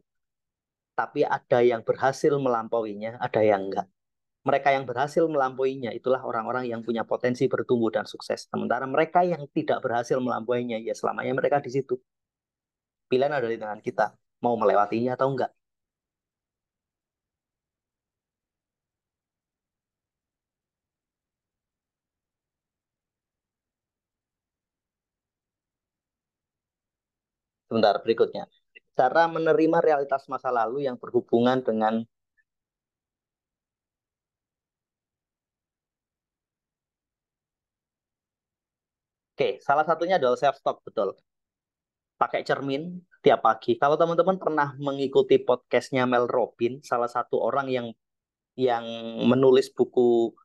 Tapi ada yang berhasil melampauinya, ada yang enggak. Mereka yang berhasil melampauinya itulah orang-orang yang punya potensi bertumbuh dan sukses. Sementara mereka yang tidak berhasil melampauinya, ya selamanya mereka di situ. Pilihan ada di tangan kita. Mau melewatinya atau enggak. Sebentar, berikutnya. Cara menerima realitas masa lalu yang berhubungan dengan, oke, salah satunya adalah self-talk, betul. Pakai cermin tiap pagi. Kalau teman-teman pernah mengikuti podcastnya Mel Robbins, salah satu orang yang menulis buku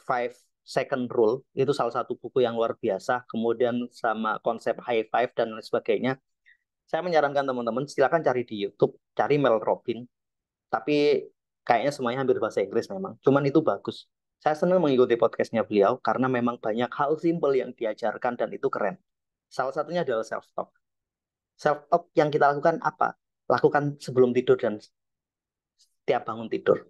Five Second Rule, itu salah satu buku yang luar biasa. Kemudian sama konsep high five dan lain sebagainya. Saya menyarankan teman-teman silakan cari di YouTube, cari Mel Robbins. Tapi kayaknya semuanya hampir bahasa Inggris memang. Cuman itu bagus. Saya senang mengikuti podcastnya beliau karena memang banyak hal simpel yang diajarkan dan itu keren. Salah satunya adalah self-talk. Self-talk yang kita lakukan apa? Lakukan sebelum tidur dan setiap bangun tidur.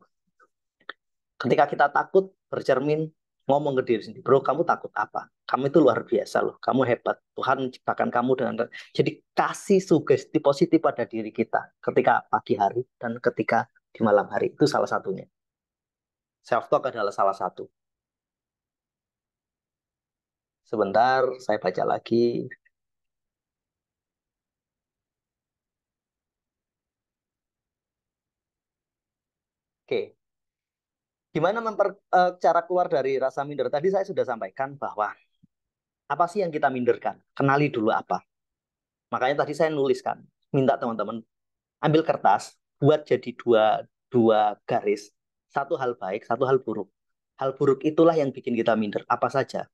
Ketika kita takut, bercermin, ngomong ke diri sendiri, bro, kamu takut apa? Kamu itu luar biasa loh, kamu hebat. Tuhan menciptakan kamu dengan... Jadi kasih sugesti positif pada diri kita ketika pagi hari dan ketika di malam hari. Itu salah satunya. Self-talk adalah salah satu. Sebentar, saya baca lagi. Oke, gimana cara keluar dari rasa minder? Tadi saya sudah sampaikan bahwa apa sih yang kita minderkan? Kenali dulu apa. Makanya tadi saya nuliskan, minta teman-teman ambil kertas, buat jadi dua dua garis, satu hal baik, satu hal buruk. Hal buruk itulah yang bikin kita minder. Apa saja?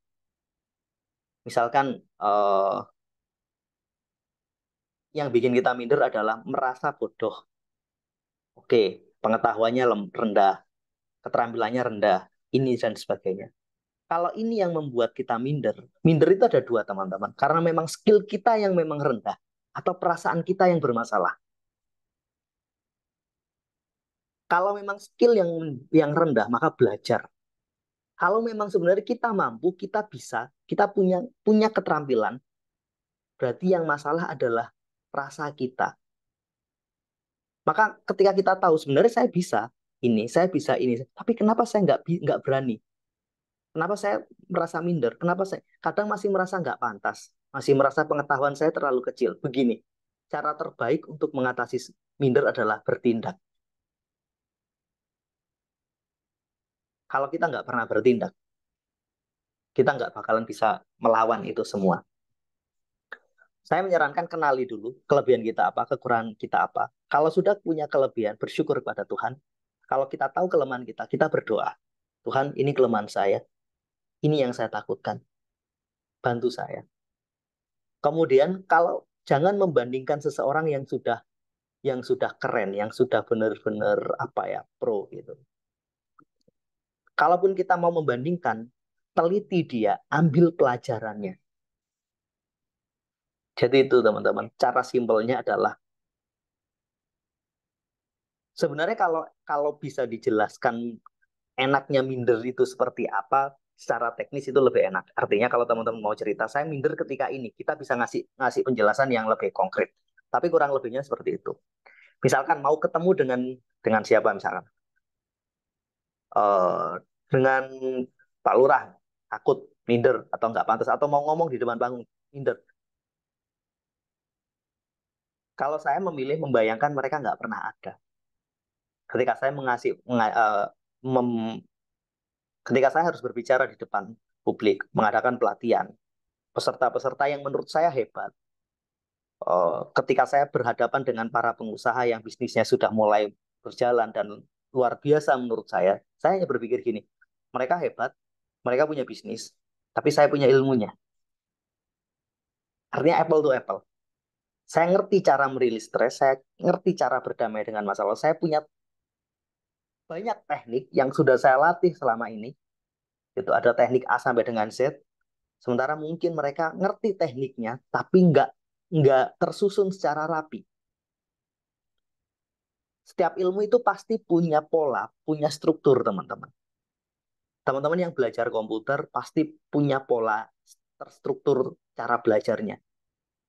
Misalkan yang bikin kita minder adalah merasa bodoh. Oke, pengetahuannya rendah, keterampilannya rendah, ini dan sebagainya. Kalau ini yang membuat kita minder, minder itu ada dua teman-teman. Karena memang skill kita yang memang rendah atau perasaan kita yang bermasalah. Kalau memang skill yang rendah, maka belajar. Kalau memang sebenarnya kita mampu, kita bisa, kita punya punya keterampilan, berarti yang masalah adalah rasa kita. Maka ketika kita tahu sebenarnya saya bisa ini, tapi kenapa saya nggak berani? Kenapa saya merasa minder? Kenapa saya kadang masih merasa nggak pantas, masih merasa pengetahuan saya terlalu kecil? Begini, cara terbaik untuk mengatasi minder adalah bertindak. Kalau kita nggak pernah bertindak, kita nggak bakalan bisa melawan itu semua. Saya menyarankan kenali dulu kelebihan kita apa, kekurangan kita apa. Kalau sudah punya kelebihan, bersyukur kepada Tuhan. Kalau kita tahu kelemahan kita, kita berdoa. Tuhan, ini kelemahan saya. Ini yang saya takutkan. Bantu saya. Kemudian kalau jangan membandingkan seseorang yang sudah keren, yang sudah benar-benar apa ya, pro gitu. Kalaupun kita mau membandingkan, teliti dia, ambil pelajarannya. Jadi itu teman-teman, cara simpelnya adalah sebenarnya kalau kalau bisa dijelaskan enaknya minder itu seperti apa, secara teknis itu lebih enak. Artinya kalau teman-teman mau cerita, saya minder ketika ini, kita bisa ngasih ngasih penjelasan yang lebih konkret. Tapi kurang lebihnya seperti itu. Misalkan mau ketemu dengan siapa misalkan, eh dengan Pak Lurah, takut, minder atau nggak pantas, atau mau ngomong di depan panggung, minder. Kalau saya memilih membayangkan mereka nggak pernah ada. Ketika saya ketika saya harus berbicara di depan publik, mengadakan pelatihan, peserta-peserta yang menurut saya hebat. Ketika saya berhadapan dengan para pengusaha yang bisnisnya sudah mulai berjalan dan luar biasa menurut saya hanya berpikir gini, mereka hebat, mereka punya bisnis, tapi saya punya ilmunya. Artinya apple to apple. Saya ngerti cara merilis stres, saya ngerti cara berdamai dengan masalah. Saya punya banyak teknik yang sudah saya latih selama ini. Itu ada teknik A sampai dengan Z. Sementara mungkin mereka ngerti tekniknya, tapi nggak tersusun secara rapi. Setiap ilmu itu pasti punya pola, punya struktur, teman-teman. Teman-teman yang belajar komputer pasti punya pola terstruktur cara belajarnya.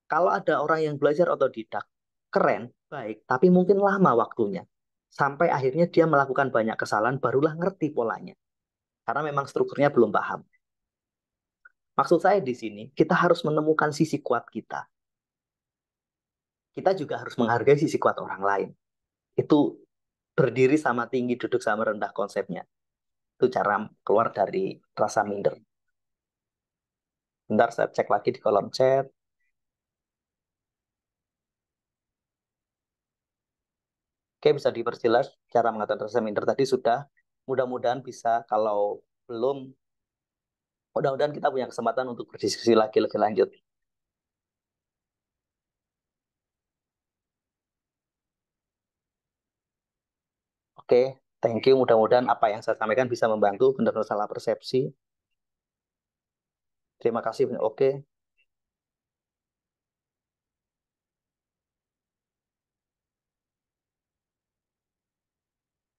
Kalau ada orang yang belajar otodidak, keren, baik, tapi mungkin lama waktunya. Sampai akhirnya dia melakukan banyak kesalahan, barulah ngerti polanya. Karena memang strukturnya belum paham. Maksud saya di sini, kita harus menemukan sisi kuat kita. kita juga harus menghargai sisi kuat orang lain. Itu berdiri sama tinggi, duduk sama rendah konsepnya. Itu cara keluar dari rasa minder. Bentar saya cek lagi di kolom chat. Oke, bisa diperjelas cara mengatasi rasa minder tadi sudah. Mudah-mudahan bisa. Kalau belum, mudah-mudahan kita punya kesempatan untuk berdiskusi lagi lebih lanjut. Oke, thank you. Mudah-mudahan apa yang saya sampaikan bisa membantu. Benar-benar salah persepsi. Terima kasih. Oke,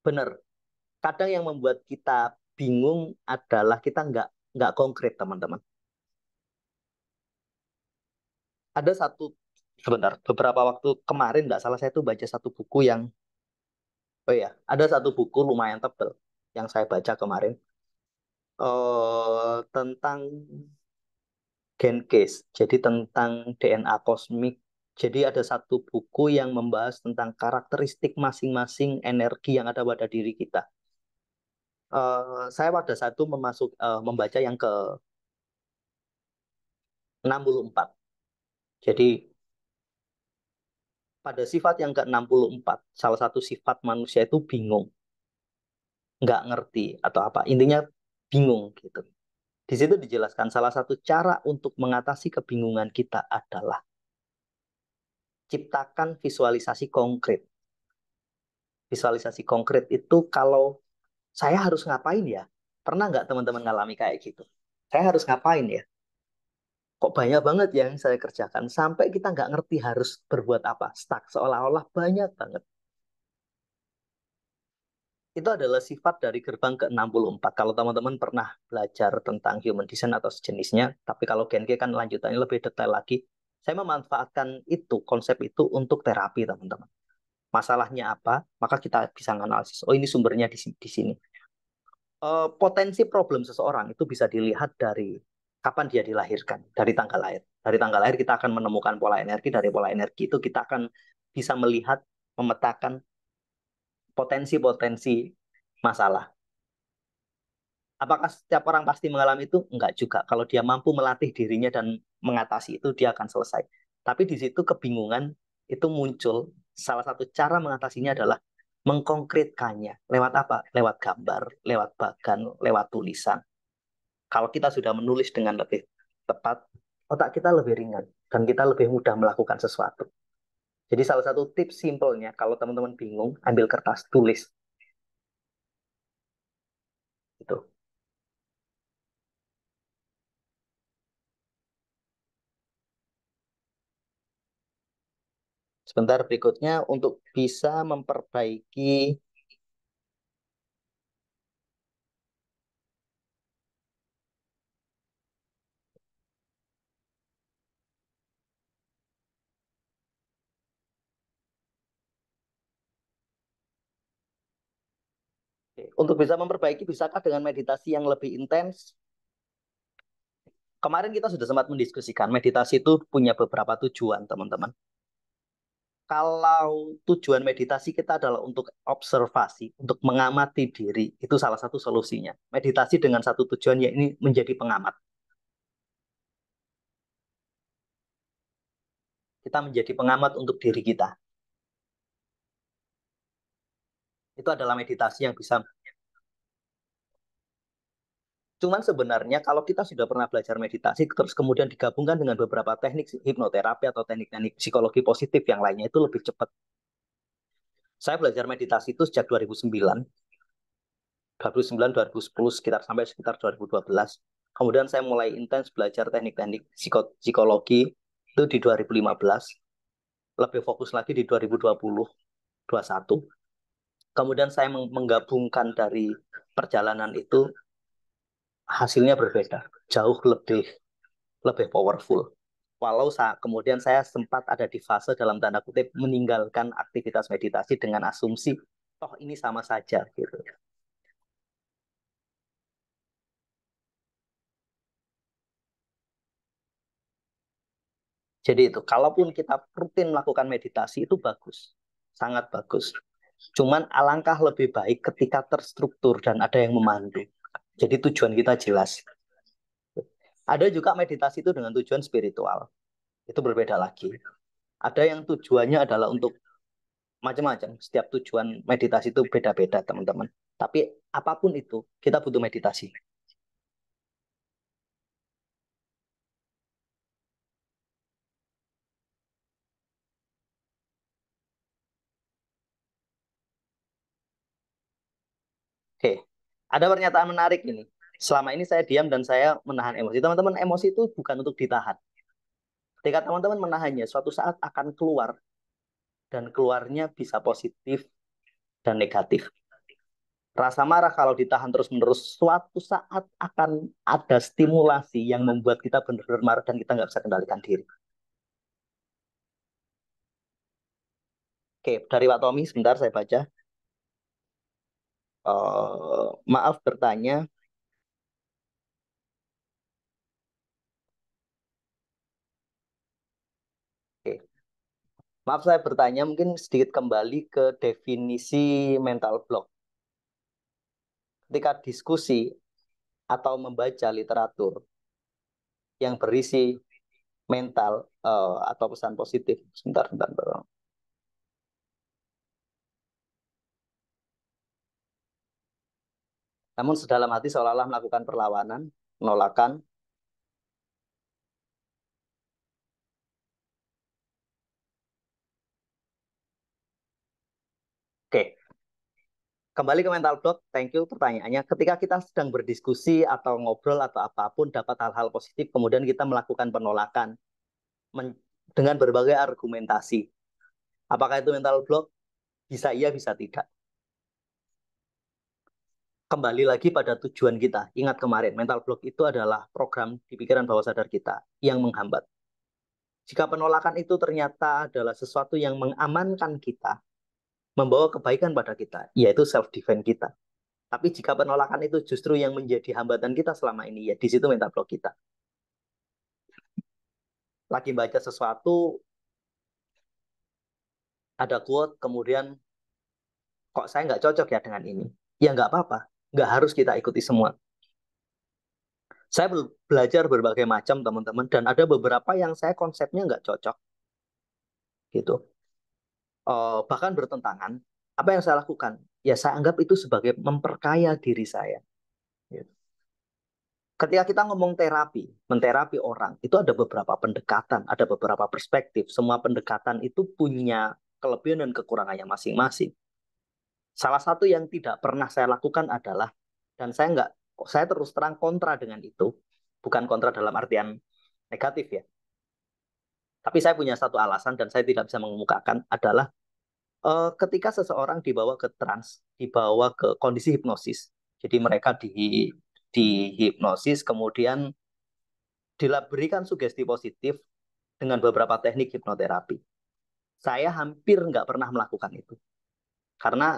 benar. Kadang yang membuat kita bingung adalah kita nggak konkret, teman-teman. Ada satu, sebentar, beberapa waktu kemarin nggak salah saya tuh baca satu buku yang, oh ya, ada satu buku lumayan tebel yang saya baca kemarin tentang Gen Case, jadi tentang DNA kosmik. Jadi ada satu buku yang membahas tentang karakteristik masing-masing energi yang ada pada diri kita. Saya pada satu membaca yang ke 64. Jadi pada sifat yang ke-64, salah satu sifat manusia itu bingung, nggak ngerti atau apa. Intinya bingung gitu. Di situ dijelaskan salah satu cara untuk mengatasi kebingungan kita adalah ciptakan visualisasi konkret. Visualisasi konkret itu kalau saya harus ngapain ya? Pernah nggak teman-teman ngalami kayak gitu? Saya harus ngapain ya? Kok banyak banget yang saya kerjakan sampai kita nggak ngerti harus berbuat apa. Stuck, seolah-olah banyak banget. Itu adalah sifat dari gerbang ke-64. Kalau teman-teman pernah belajar tentang human design atau sejenisnya, tapi kalau Gen G kan lanjutannya lebih detail lagi. Saya memanfaatkan itu, konsep itu untuk terapi, teman-teman. Masalahnya apa? Maka kita bisa analisis. Oh, ini sumbernya di sini. Potensi problem seseorang itu bisa dilihat dari kapan dia dilahirkan, dari tanggal lahir. Dari tanggal lahir kita akan menemukan pola energi, dari pola energi itu kita akan bisa melihat, memetakan potensi-potensi masalah. Apakah setiap orang pasti mengalami itu? Enggak juga. Kalau dia mampu melatih dirinya dan mengatasi itu, dia akan selesai. Tapi di situ kebingungan itu muncul. Salah satu cara mengatasinya adalah mengkonkretkannya. Lewat apa? Lewat gambar, lewat bagan, lewat tulisan. Kalau kita sudah menulis dengan lebih tepat, otak kita lebih ringan dan kita lebih mudah melakukan sesuatu. Jadi salah satu tips simpelnya, kalau teman-teman bingung, ambil kertas, tulis. Itu. Sebentar berikutnya untuk bisa memperbaiki. Untuk bisa memperbaiki, bisakah dengan meditasi yang lebih intens? Kemarin kita sudah sempat mendiskusikan, meditasi itu punya beberapa tujuan, teman-teman. Kalau tujuan meditasi kita adalah untuk observasi, untuk mengamati diri, itu salah satu solusinya. Meditasi dengan satu tujuan, ya ini menjadi pengamat. Kita menjadi pengamat untuk diri kita. Itu adalah meditasi yang bisa. Cuman sebenarnya kalau kita sudah pernah belajar meditasi, terus kemudian digabungkan dengan beberapa teknik hipnoterapi atau teknik-teknik psikologi positif yang lainnya, itu lebih cepat. Saya belajar meditasi itu sejak 2009, 2009, 2010, sekitar 2012. Kemudian saya mulai intens belajar teknik-teknik psikologi itu di 2015. Lebih fokus lagi di 2020, 2021. Kemudian saya menggabungkan dari perjalanan itu, hasilnya berbeda, jauh lebih lebih powerful. Walau kemudian saya sempat ada di fase dalam tanda kutip meninggalkan aktivitas meditasi dengan asumsi toh ini sama saja gitu. Jadi itu, kalaupun kita rutin melakukan meditasi itu bagus, sangat bagus. Cuman alangkah lebih baik ketika terstruktur dan ada yang memandu. Jadi tujuan kita jelas. Ada juga meditasi itu dengan tujuan spiritual. Itu berbeda lagi. Ada yang tujuannya adalah untuk macam-macam. Setiap tujuan meditasi itu beda-beda, teman-teman. Tapi apapun itu, kita butuh meditasi. Oke, ada pernyataan menarik ini. Selama ini saya diam dan saya menahan emosi. Teman-teman, emosi itu bukan untuk ditahan. Ketika teman-teman menahannya, suatu saat akan keluar. Dan keluarnya bisa positif dan negatif. Rasa marah kalau ditahan terus-menerus, suatu saat akan ada stimulasi yang membuat kita benar-benar marah dan kita nggak bisa kendalikan diri. Oke, dari Pak Tommy, sebentar saya baca. Maaf bertanya. Oke, maaf saya bertanya, mungkin sedikit kembali ke definisi mental block. Ketika diskusi atau membaca literatur yang berisi mental atau pesan positif, sebentar, sebentar, sebentar. Namun sedalam hati seolah-olah melakukan perlawanan, penolakan. Oke, kembali ke mental block. Thank you pertanyaannya. Ketika kita sedang berdiskusi atau ngobrol atau apapun dapat hal-hal positif, kemudian kita melakukan penolakan dengan berbagai argumentasi. Apakah itu mental block? Bisa iya, bisa tidak. Kembali lagi pada tujuan kita. Ingat kemarin, mental block itu adalah program di pikiran bawah sadar kita yang menghambat. Jika penolakan itu ternyata adalah sesuatu yang mengamankan kita, membawa kebaikan pada kita, yaitu self-defense kita. Tapi jika penolakan itu justru yang menjadi hambatan kita selama ini, ya di situ mental block kita. Lagi baca sesuatu, ada quote, kemudian kok saya nggak cocok ya dengan ini. Ya nggak apa-apa, nggak harus kita ikuti semua. Saya belajar berbagai macam teman-teman, dan ada beberapa yang saya konsepnya nggak cocok gitu. Bahkan bertentangan. Apa yang saya lakukan? Ya saya anggap itu sebagai memperkaya diri saya. Gitu. Ketika kita ngomong terapi, menterapi orang, itu ada beberapa pendekatan, ada beberapa perspektif. Semua pendekatan itu punya kelebihan dan kekurangannya masing-masing. Salah satu yang tidak pernah saya lakukan adalah, dan saya terus terang kontra dengan itu, bukan kontra dalam artian negatif ya, tapi saya punya satu alasan dan saya tidak bisa mengemukakan adalah ketika seseorang dibawa ke trans, dibawa ke kondisi hipnosis, jadi mereka di hipnosis, kemudian diberikan sugesti positif dengan beberapa teknik hipnoterapi. Saya hampir nggak pernah melakukan itu. Karena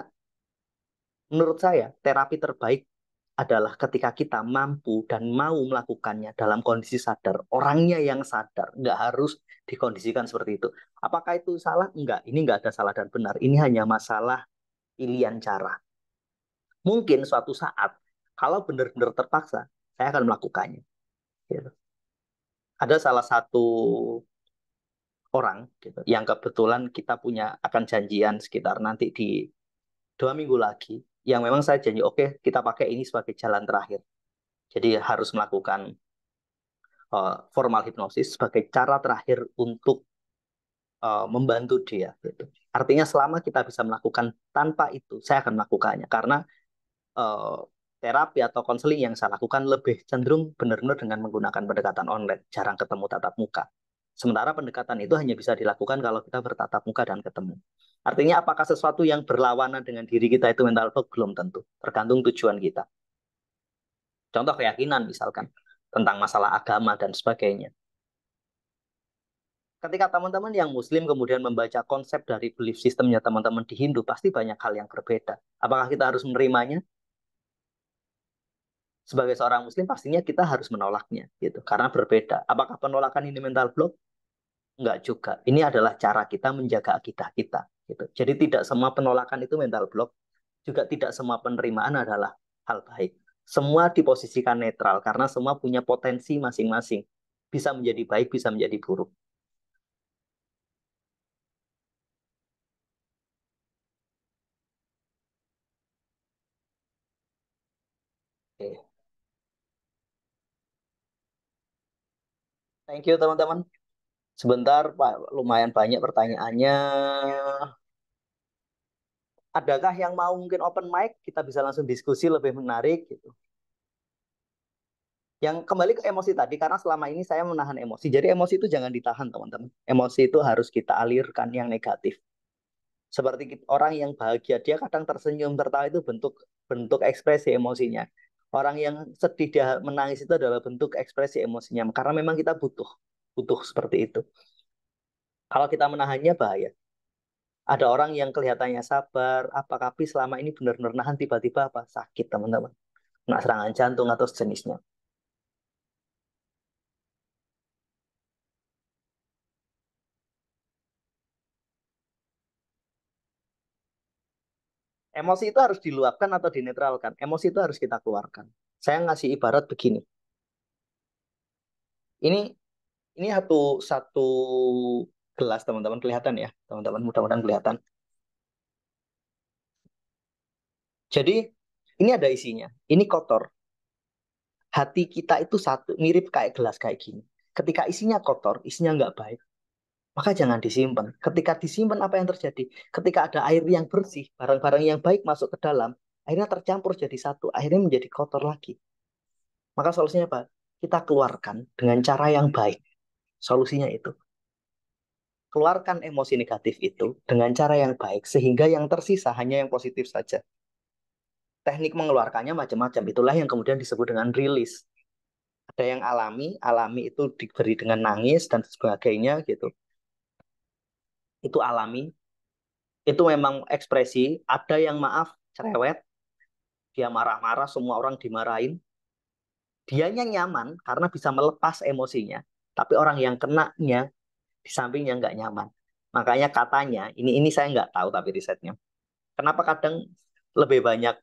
menurut saya, terapi terbaik adalah ketika kita mampu dan mau melakukannya dalam kondisi sadar. Orangnya yang sadar, nggak harus dikondisikan seperti itu. Apakah itu salah? Enggak, ini nggak ada salah dan benar. Ini hanya masalah pilihan cara. Mungkin suatu saat, kalau benar-benar terpaksa, saya akan melakukannya. Gitu. Ada salah satu orang gitu, yang kebetulan kita punya akan janjian sekitar nanti di 2 minggu lagi, yang memang saya janji, oke, kita pakai ini sebagai jalan terakhir. Jadi harus melakukan formal hipnosis sebagai cara terakhir untuk membantu dia. Gitu. Artinya selama kita bisa melakukan tanpa itu, saya akan melakukannya. Karena uh, terapi atau konseling yang saya lakukan lebih cenderung benar-benar dengan menggunakan pendekatan online, jarang ketemu tatap muka. Sementara pendekatan itu hanya bisa dilakukan kalau kita bertatap muka dan ketemu. Artinya apakah sesuatu yang berlawanan dengan diri kita itu mental block? Belum tentu. Tergantung tujuan kita. Contoh keyakinan misalkan, tentang masalah agama dan sebagainya. Ketika teman-teman yang Muslim kemudian membaca konsep dari belief systemnya teman-teman di Hindu, pasti banyak hal yang berbeda. Apakah kita harus menerimanya? Sebagai seorang Muslim, pastinya kita harus menolaknya, gitu, karena berbeda. Apakah penolakan ini mental block? Enggak juga. Ini adalah cara kita menjaga akidah kita. Gitu. Jadi tidak semua penolakan itu mental block, juga tidak semua penerimaan adalah hal baik. Semua diposisikan netral karena semua punya potensi masing-masing. Bisa menjadi baik, bisa menjadi buruk. Oke. Thank you teman-teman. Sebentar, Pak, lumayan banyak pertanyaannya. Adakah yang mau mungkin open mic? Kita bisa langsung diskusi lebih menarik gitu. Yang kembali ke emosi tadi, karena selama ini saya menahan emosi. Jadi emosi itu jangan ditahan, teman-teman. Emosi itu harus kita alirkan yang negatif. Seperti orang yang bahagia, dia kadang tersenyum, tertawa itu bentuk bentuk ekspresi emosinya. Orang yang sedih, dia menangis itu adalah bentuk ekspresi emosinya. Karena memang kita butuh, butuh seperti itu. Kalau kita menahannya bahaya. Ada orang yang kelihatannya sabar, apa tapi selama ini benar-benar nahan tiba-tiba apa sakit teman-teman, kena serangan jantung atau sejenisnya. Emosi itu harus diluapkan atau dinetralkan. Emosi itu harus kita keluarkan. Saya ngasih ibarat begini. Ini ini satu satu gelas teman-teman, kelihatan ya teman-teman, mudah-mudahan kelihatan. Jadi ini ada isinya. Ini kotor. Hati kita itu satu mirip kayak gelas kayak gini. Ketika isinya kotor, isinya nggak baik, maka jangan disimpan. Ketika disimpan apa yang terjadi? Ketika ada air yang bersih, barang-barang yang baik masuk ke dalam, akhirnya tercampur jadi satu, akhirnya menjadi kotor lagi. Maka solusinya apa? Kita keluarkan dengan cara yang baik. Solusinya itu. Keluarkan emosi negatif itu dengan cara yang baik, sehingga yang tersisa hanya yang positif saja. Teknik mengeluarkannya macam-macam. Itulah yang kemudian disebut dengan rilis. Ada yang alami, alami itu diberi dengan nangis dan sebagainya gitu. Itu alami, itu memang ekspresi. Ada yang maaf, cerewet, dia marah-marah, semua orang dimarahin. Dianya nyaman karena bisa melepas emosinya. Tapi orang yang kenanya di sampingnya nggak nyaman. Makanya katanya, ini saya nggak tahu tapi risetnya. Kenapa kadang lebih banyak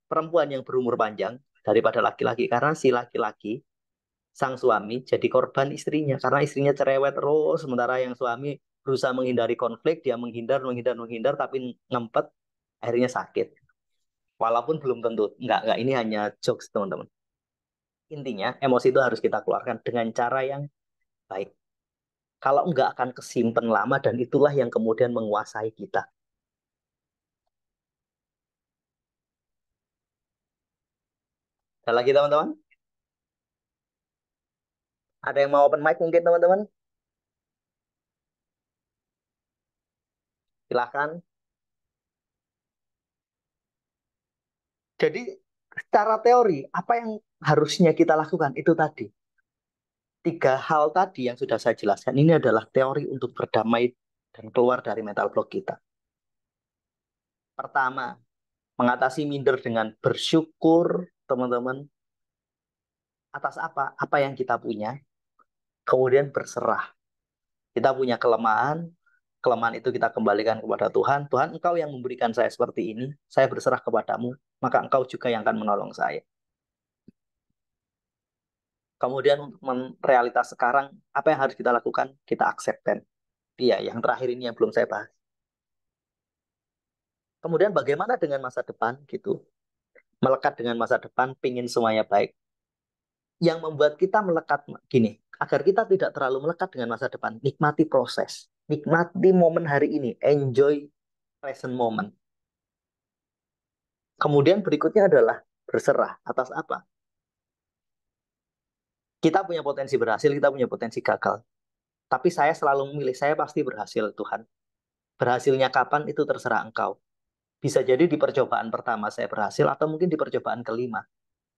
perempuan yang berumur panjang daripada laki-laki? Karena si laki-laki, sang suami, jadi korban istrinya. Karena istrinya cerewet terus, sementara yang suami berusaha menghindari konflik, dia menghindar, menghindar, menghindar, tapi ngempet, akhirnya sakit. Walaupun belum tentu. Nggak, ini hanya jokes, teman-teman. Intinya, emosi itu harus kita keluarkan dengan cara yang baik. Kalau nggak akan kesimpan lama dan itulah yang kemudian menguasai kita. Ada lagi teman-teman? Ada yang mau open mic mungkin teman-teman? Silahkan. Jadi secara teori, apa yang harusnya kita lakukan? Itu tadi. Tiga hal tadi yang sudah saya jelaskan, ini adalah teori untuk berdamai dan keluar dari mental block kita. Pertama, mengatasi minder dengan bersyukur, teman-teman, atas apa? Apa yang kita punya. Kemudian berserah. Kita punya kelemahan, kelemahan itu kita kembalikan kepada Tuhan. Tuhan, Engkau yang memberikan saya seperti ini, saya berserah kepadamu, maka Engkau juga yang akan menolong saya. Kemudian untuk realitas sekarang, apa yang harus kita lakukan? Kita acceptance. Iya, yang terakhir ini yang belum saya bahas. Kemudian bagaimana dengan masa depan gitu? Melekat dengan masa depan, pingin semuanya baik. Yang membuat kita melekat gini, agar kita tidak terlalu melekat dengan masa depan, nikmati proses, nikmati momen hari ini, enjoy present moment. Kemudian berikutnya adalah berserah atas apa? Kita punya potensi berhasil, kita punya potensi gagal. Tapi saya selalu memilih, saya pasti berhasil Tuhan. Berhasilnya kapan itu terserah Engkau. Bisa jadi di percobaan pertama saya berhasil atau mungkin di percobaan kelima.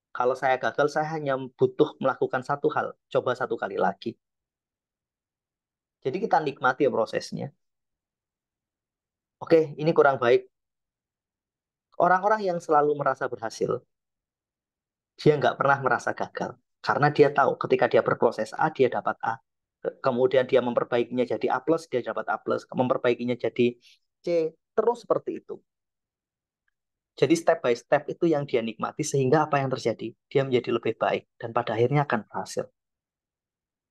Kalau saya gagal, saya hanya butuh melakukan satu hal, coba satu kali lagi. Jadi kita nikmati ya prosesnya. Oke, ini kurang baik. Orang-orang yang selalu merasa berhasil, dia nggak pernah merasa gagal. Karena dia tahu ketika dia berproses A, dia dapat A. kemudian dia memperbaikinya jadi A plus, dia dapat A plus, memperbaikinya jadi C, terus seperti itu. Jadi step by step itu yang dia nikmati sehingga apa yang terjadi? Dia menjadi lebih baik dan pada akhirnya akan berhasil.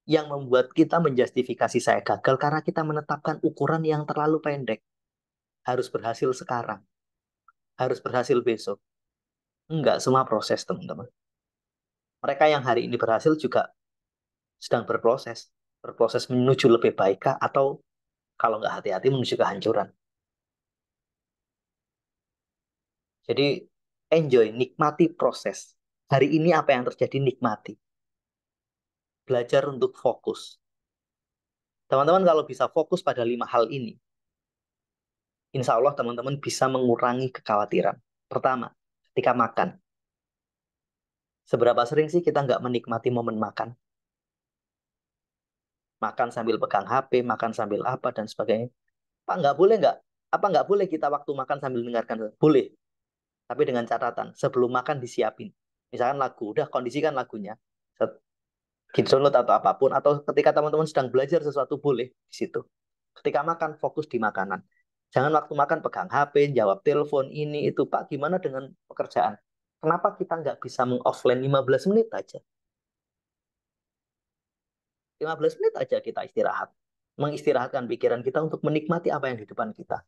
Yang membuat kita menjustifikasi saya gagal karena kita menetapkan ukuran yang terlalu pendek. Harus berhasil sekarang, harus berhasil besok. Enggak semua proses, teman-teman. Mereka yang hari ini berhasil juga sedang berproses. Berproses menuju lebih baik kah? Atau kalau nggak hati-hati menuju kehancuran. Jadi enjoy, nikmati proses. Hari ini apa yang terjadi, nikmati. Belajar untuk fokus. Teman-teman kalau bisa fokus pada 5 hal ini, insya Allah teman-teman bisa mengurangi kekhawatiran. Pertama, ketika makan. Seberapa sering sih kita nggak menikmati momen makan? Makan sambil pegang HP, makan sambil apa, dan sebagainya. Pak, nggak boleh nggak? Apa nggak boleh kita waktu makan sambil mendengarkan? Boleh. Tapi dengan catatan, sebelum makan disiapin. Misalkan lagu, udah kondisikan lagunya. Download atau apapun. Atau ketika teman-teman sedang belajar sesuatu, boleh di situ. Ketika makan, fokus di makanan. Jangan waktu makan pegang HP, jawab telepon, ini, itu. Pak, gimana dengan pekerjaan? Kenapa kita nggak bisa meng-offline 15 menit aja? 15 menit aja kita istirahat. Mengistirahatkan pikiran kita untuk menikmati apa yang di depan kita.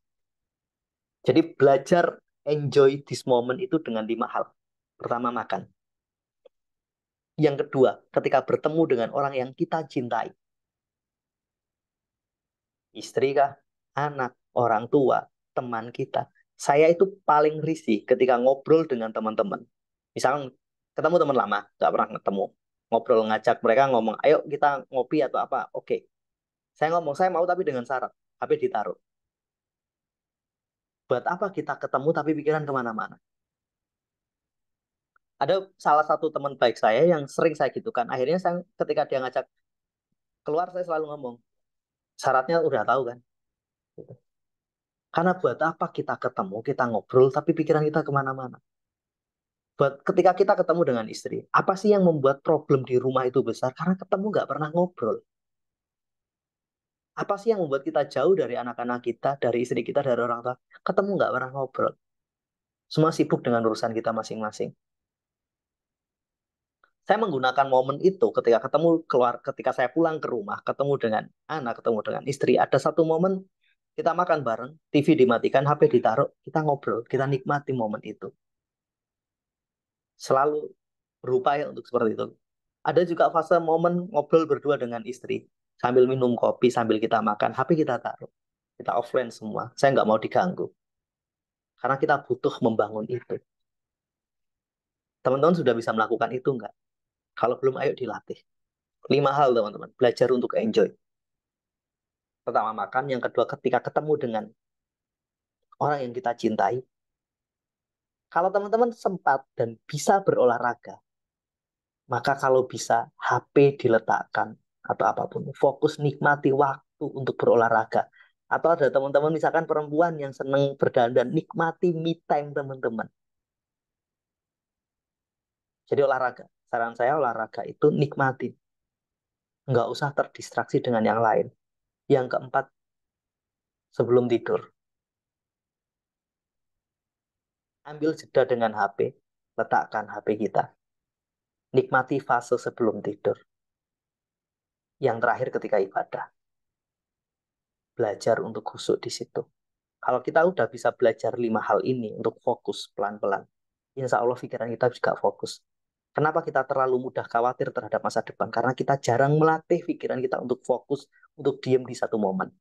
Jadi belajar enjoy this moment itu dengan 5 hal. Pertama, makan. Yang kedua, ketika bertemu dengan orang yang kita cintai. Istri kah, anak, orang tua, teman kita. Saya itu paling risih ketika ngobrol dengan teman-teman. Misalnya ketemu teman lama, nggak pernah ketemu. Ngobrol ngajak mereka ngomong, ayo kita ngopi atau apa. Oke, saya ngomong, saya mau tapi dengan syarat. HP ditaruh. Buat apa kita ketemu tapi pikiran kemana-mana? Ada salah satu teman baik saya yang sering saya gitukan. Akhirnya saya ketika dia ngajak keluar, saya selalu ngomong, syaratnya udah tahu kan? Gitu. Karena buat apa kita ketemu, kita ngobrol, tapi pikiran kita kemana-mana? Buat ketika kita ketemu dengan istri, apa sih yang membuat problem di rumah itu besar? Karena ketemu nggak pernah ngobrol. Apa sih yang membuat kita jauh dari anak-anak kita, dari istri kita, dari orang tua? Ketemu nggak pernah ngobrol. Semua sibuk dengan urusan kita masing-masing. Saya menggunakan momen itu ketika ketemu keluar, ketika saya pulang ke rumah, ketemu dengan anak, ketemu dengan istri. Ada satu momen kita makan bareng, TV dimatikan, HP ditaruh, kita ngobrol, kita nikmati momen itu. Selalu berupaya untuk seperti itu. Ada juga fase momen ngobrol berdua dengan istri. Sambil minum kopi, sambil kita makan, HP kita taruh. Kita offline semua. Saya nggak mau diganggu. Karena kita butuh membangun itu. Teman-teman sudah bisa melakukan itu nggak? Kalau belum, ayo dilatih. 5 hal, teman-teman. Belajar untuk enjoy. Pertama, makan. Yang kedua, ketika ketemu dengan orang yang kita cintai. Kalau teman-teman sempat dan bisa berolahraga, maka kalau bisa HP diletakkan atau apapun. Fokus nikmati waktu untuk berolahraga. Atau ada teman-teman misalkan perempuan yang senang berdandan, nikmati me time teman-teman. Jadi olahraga. Saran saya olahraga itu nikmati. Nggak usah terdistraksi dengan yang lain. Yang keempat, sebelum tidur. Ambil jeda dengan HP. Letakkan HP kita. Nikmati fase sebelum tidur. Yang terakhir ketika ibadah. Belajar untuk khusyuk di situ. Kalau kita udah bisa belajar 5 hal ini untuk fokus pelan-pelan, insya Allah pikiran kita juga fokus. Kenapa kita terlalu mudah khawatir terhadap masa depan? Karena kita jarang melatih pikiran kita untuk fokus, untuk diam di satu momen.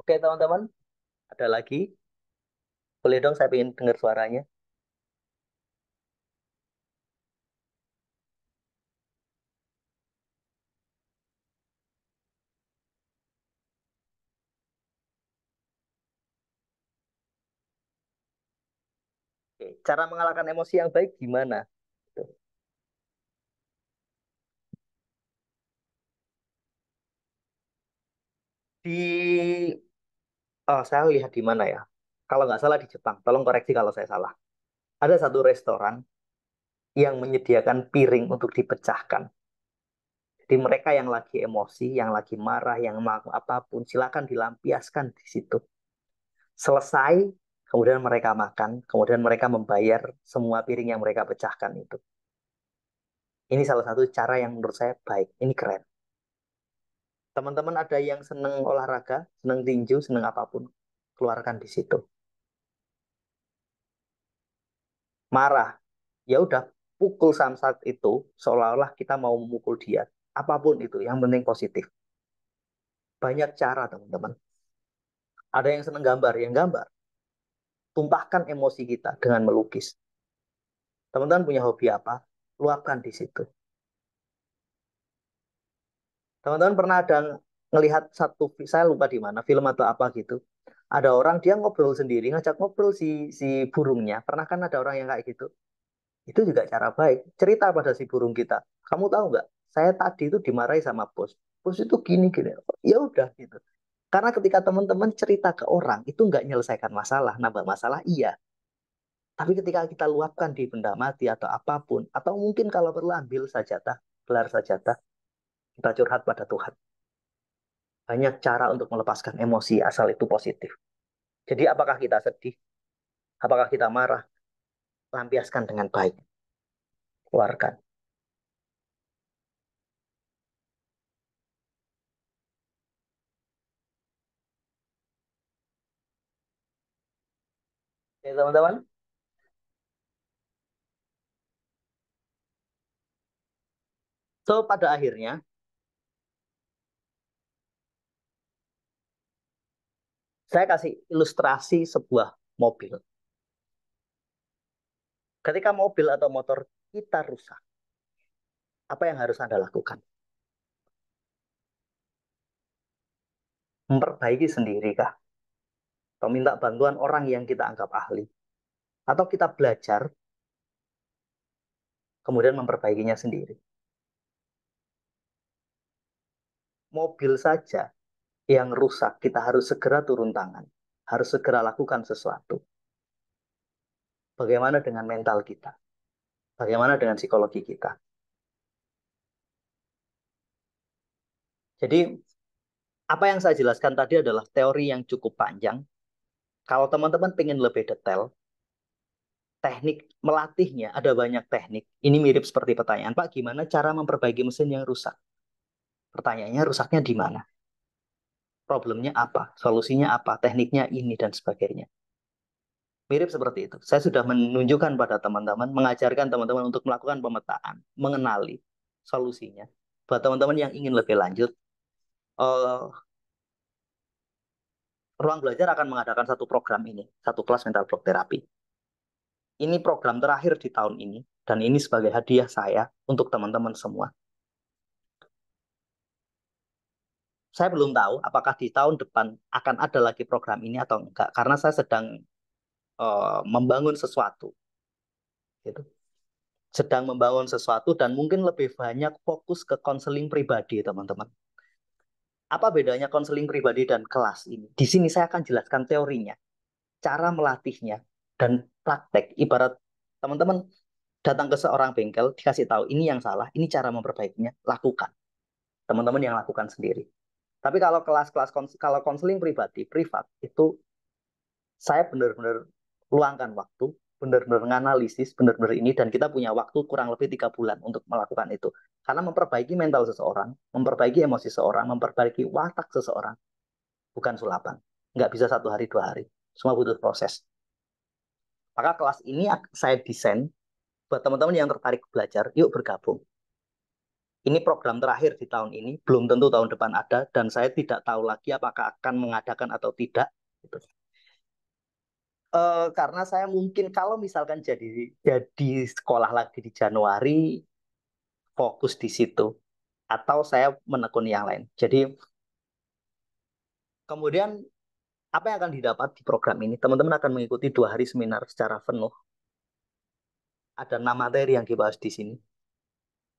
Oke teman-teman, ada lagi? Boleh dong saya ingin dengar suaranya. Oke, cara mengalahkan emosi yang baik gimana? Tuh. Di, oh, saya lihat di mana ya? Kalau nggak salah di Jepang. Tolong koreksi kalau saya salah. Ada satu restoran yang menyediakan piring untuk dipecahkan. Jadi mereka yang lagi emosi, yang lagi marah, yang mau apapun, silakan dilampiaskan di situ. Selesai, kemudian mereka makan, kemudian mereka membayar semua piring yang mereka pecahkan itu. Ini salah satu cara yang menurut saya baik. Ini keren. Teman-teman ada yang seneng olahraga, seneng tinju, seneng apapun, keluarkan di situ. Marah, ya udah pukul samsat itu seolah-olah kita mau memukul dia. Apapun itu, yang penting positif. Banyak cara, teman-teman. Ada yang seneng gambar, yang gambar. Tumpahkan emosi kita dengan melukis. Teman-teman punya hobi apa? Luapkan di situ. Teman-teman pernah ada ngelihat satu, saya lupa di mana, film atau apa gitu. Ada orang dia ngobrol sendiri, ngajak ngobrol si burungnya. Pernah kan ada orang yang kayak gitu? Itu juga cara baik. Cerita pada si burung kita. Kamu tahu nggak? Saya tadi itu dimarahi sama bos. Bos itu gini gini. Ya udah gitu. Karena ketika teman-teman cerita ke orang itu nggak menyelesaikan masalah, nambah masalah iya. Tapi ketika kita luapkan di benda mati atau apapun, atau mungkin kalau perlu ambil sajadah, gelar sajadah, kita curhat pada Tuhan. Banyak cara untuk melepaskan emosi asal itu positif. Jadi apakah kita sedih? Apakah kita marah? Lampiaskan dengan baik. Keluarkan. Ya teman-teman. So pada akhirnya, saya kasih ilustrasi sebuah mobil. Ketika mobil atau motor kita rusak, apa yang harus Anda lakukan? Memperbaiki sendiri kah? Atau minta bantuan orang yang kita anggap ahli? Atau kita belajar, kemudian memperbaikinya sendiri? Mobil saja yang rusak, kita harus segera turun tangan. Harus segera lakukan sesuatu. Bagaimana dengan mental kita? Bagaimana dengan psikologi kita? Jadi, apa yang saya jelaskan tadi adalah teori yang cukup panjang. Kalau teman-teman ingin lebih detail, teknik melatihnya ada banyak teknik. Ini mirip seperti pertanyaan, Pak, gimana cara memperbaiki mesin yang rusak? Pertanyaannya, rusaknya di mana? Problemnya apa? Solusinya apa? Tekniknya ini dan sebagainya. Mirip seperti itu. Saya sudah menunjukkan pada teman-teman, mengajarkan teman-teman untuk melakukan pemetaan, mengenali solusinya. Buat teman-teman yang ingin lebih lanjut, eh, Ruang Belajar akan mengadakan satu program ini, satu kelas mental block terapi. Ini program terakhir di tahun ini, dan ini sebagai hadiah saya untuk teman-teman semua. Saya belum tahu apakah di tahun depan akan ada lagi program ini atau enggak, karena saya sedang membangun sesuatu. Gitu. Sedang membangun sesuatu dan mungkin lebih banyak fokus ke konseling pribadi, teman-teman. Apa bedanya konseling pribadi dan kelas ini? Di sini saya akan jelaskan teorinya, cara melatihnya, dan praktek. Ibarat teman-teman datang ke seorang bengkel, dikasih tahu ini yang salah, ini cara memperbaikinya, lakukan. Teman-teman yang lakukan sendiri. Tapi kalau kelas-kelas kalau konseling pribadi, privat, itu saya benar-benar luangkan waktu, benar-benar menganalisis, benar-benar ini, dan kita punya waktu kurang lebih 3 bulan untuk melakukan itu. Karena memperbaiki mental seseorang, memperbaiki emosi seseorang, memperbaiki watak seseorang, bukan sulapan. Nggak bisa 1 hari, 2 hari. Semua butuh proses. Maka kelas ini saya desain buat teman-teman yang tertarik belajar, yuk bergabung. Ini program terakhir di tahun ini, belum tentu tahun depan ada, dan saya tidak tahu lagi apakah akan mengadakan atau tidak. Gitu. Karena saya mungkin kalau misalkan jadi sekolah lagi di Januari, fokus di situ, atau saya menekuni yang lain. Jadi kemudian apa yang akan didapat di program ini? Teman-teman akan mengikuti 2 hari seminar secara penuh. Ada 6 materi yang dibahas di sini.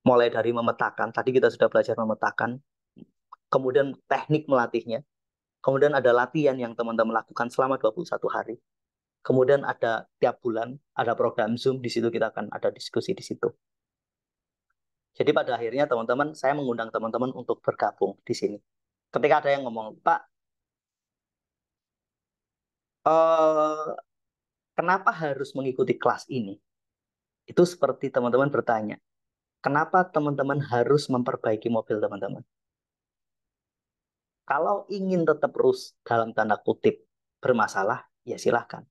Mulai dari memetakan, tadi kita sudah belajar memetakan, kemudian teknik melatihnya, kemudian ada latihan yang teman-teman lakukan selama 21 hari. Kemudian ada tiap bulan ada program Zoom, di situ kita akan ada diskusi di situ. Jadi pada akhirnya teman-teman, saya mengundang teman-teman untuk bergabung di sini. Ketika ada yang ngomong, Pak, eh, kenapa harus mengikuti kelas ini? Itu seperti teman-teman bertanya, kenapa teman-teman harus memperbaiki mobil teman-teman? Kalau ingin tetap terus dalam tanda kutip bermasalah, ya silahkan.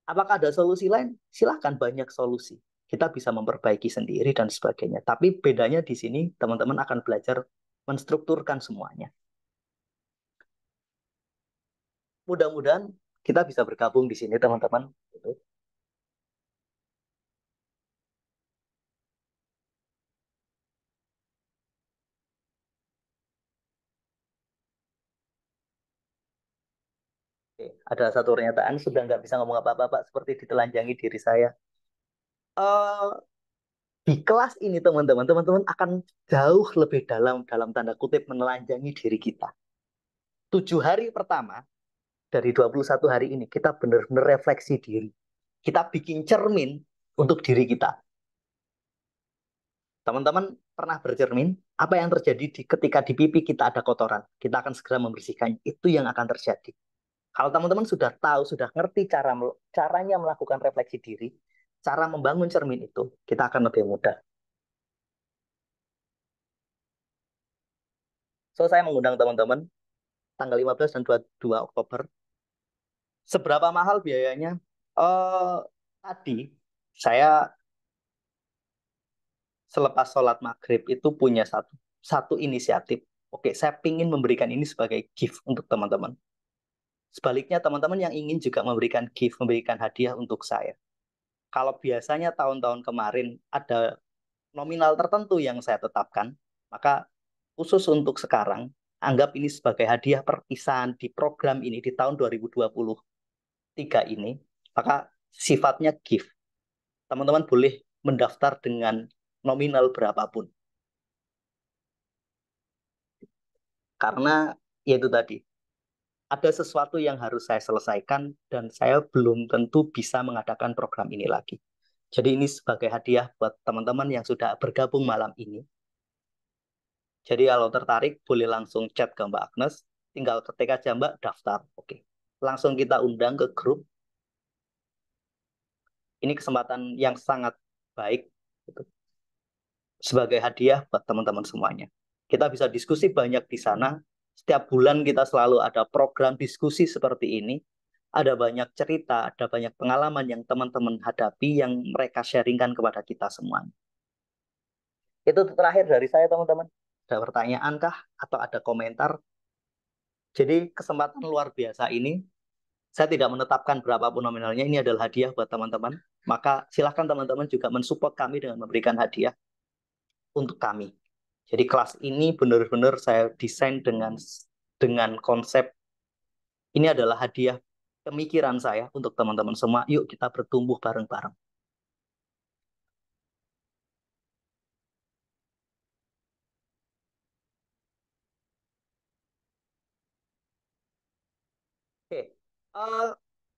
Apakah ada solusi lain? Silahkan, banyak solusi. Kita bisa memperbaiki sendiri dan sebagainya. Tapi bedanya di sini, teman-teman akan belajar menstrukturkan semuanya. Mudah-mudahan kita bisa bergabung di sini, teman-teman. Gitu. Oke, ada satu pernyataan, sudah nggak bisa ngomong apa-apa, Pak, seperti ditelanjangi diri saya. Eh, di kelas ini, teman-teman, teman-teman akan jauh lebih dalam tanda kutip menelanjangi diri kita. 7 hari pertama dari 21 hari ini, kita benar-benar refleksi diri. Kita bikin cermin untuk diri kita. Teman-teman pernah bercermin? Apa yang terjadi ketika di pipi kita ada kotoran? Kita akan segera membersihkannya. Itu yang akan terjadi. Kalau teman-teman sudah tahu, sudah ngerti caranya melakukan refleksi diri, cara membangun cermin itu, kita akan lebih mudah. So, saya mengundang teman-teman tanggal 15 dan 22 Oktober. Seberapa mahal biayanya? Eh tadi saya selepas sholat maghrib itu punya satu inisiatif. Oke, saya ingin memberikan ini sebagai gift untuk teman-teman. Sebaliknya, teman-teman yang ingin juga memberikan gift, memberikan hadiah untuk saya. Kalau biasanya tahun-tahun kemarin ada nominal tertentu yang saya tetapkan, maka khusus untuk sekarang, anggap ini sebagai hadiah perpisahan di program ini di tahun 2023 ini, maka sifatnya gift. Teman-teman boleh mendaftar dengan nominal berapapun. Karena yaitu tadi, ada sesuatu yang harus saya selesaikan dan saya belum tentu bisa mengadakan program ini lagi. Jadi ini sebagai hadiah buat teman-teman yang sudah bergabung malam ini. Jadi kalau tertarik boleh langsung chat ke Mbak Agnes, tinggal ketik aja Mbak daftar. Oke. Langsung kita undang ke grup. Ini kesempatan yang sangat baik gitu, sebagai hadiah buat teman-teman semuanya. Kita bisa diskusi banyak di sana. Setiap bulan kita selalu ada program diskusi seperti ini. Ada banyak cerita, ada banyak pengalaman yang teman-teman hadapi yang mereka sharingkan kepada kita semuanya. Itu terakhir dari saya, teman-teman. Ada pertanyaan kah? Atau ada komentar? Jadi kesempatan luar biasa ini, saya tidak menetapkan berapapun nominalnya, ini adalah hadiah buat teman-teman. Maka silahkan teman-teman juga mensupport kami dengan memberikan hadiah untuk kami. Jadi kelas ini benar-benar saya desain dengan konsep ini adalah hadiah pemikiran saya untuk teman-teman semua. Yuk kita bertumbuh bareng-bareng. Oke, Eh,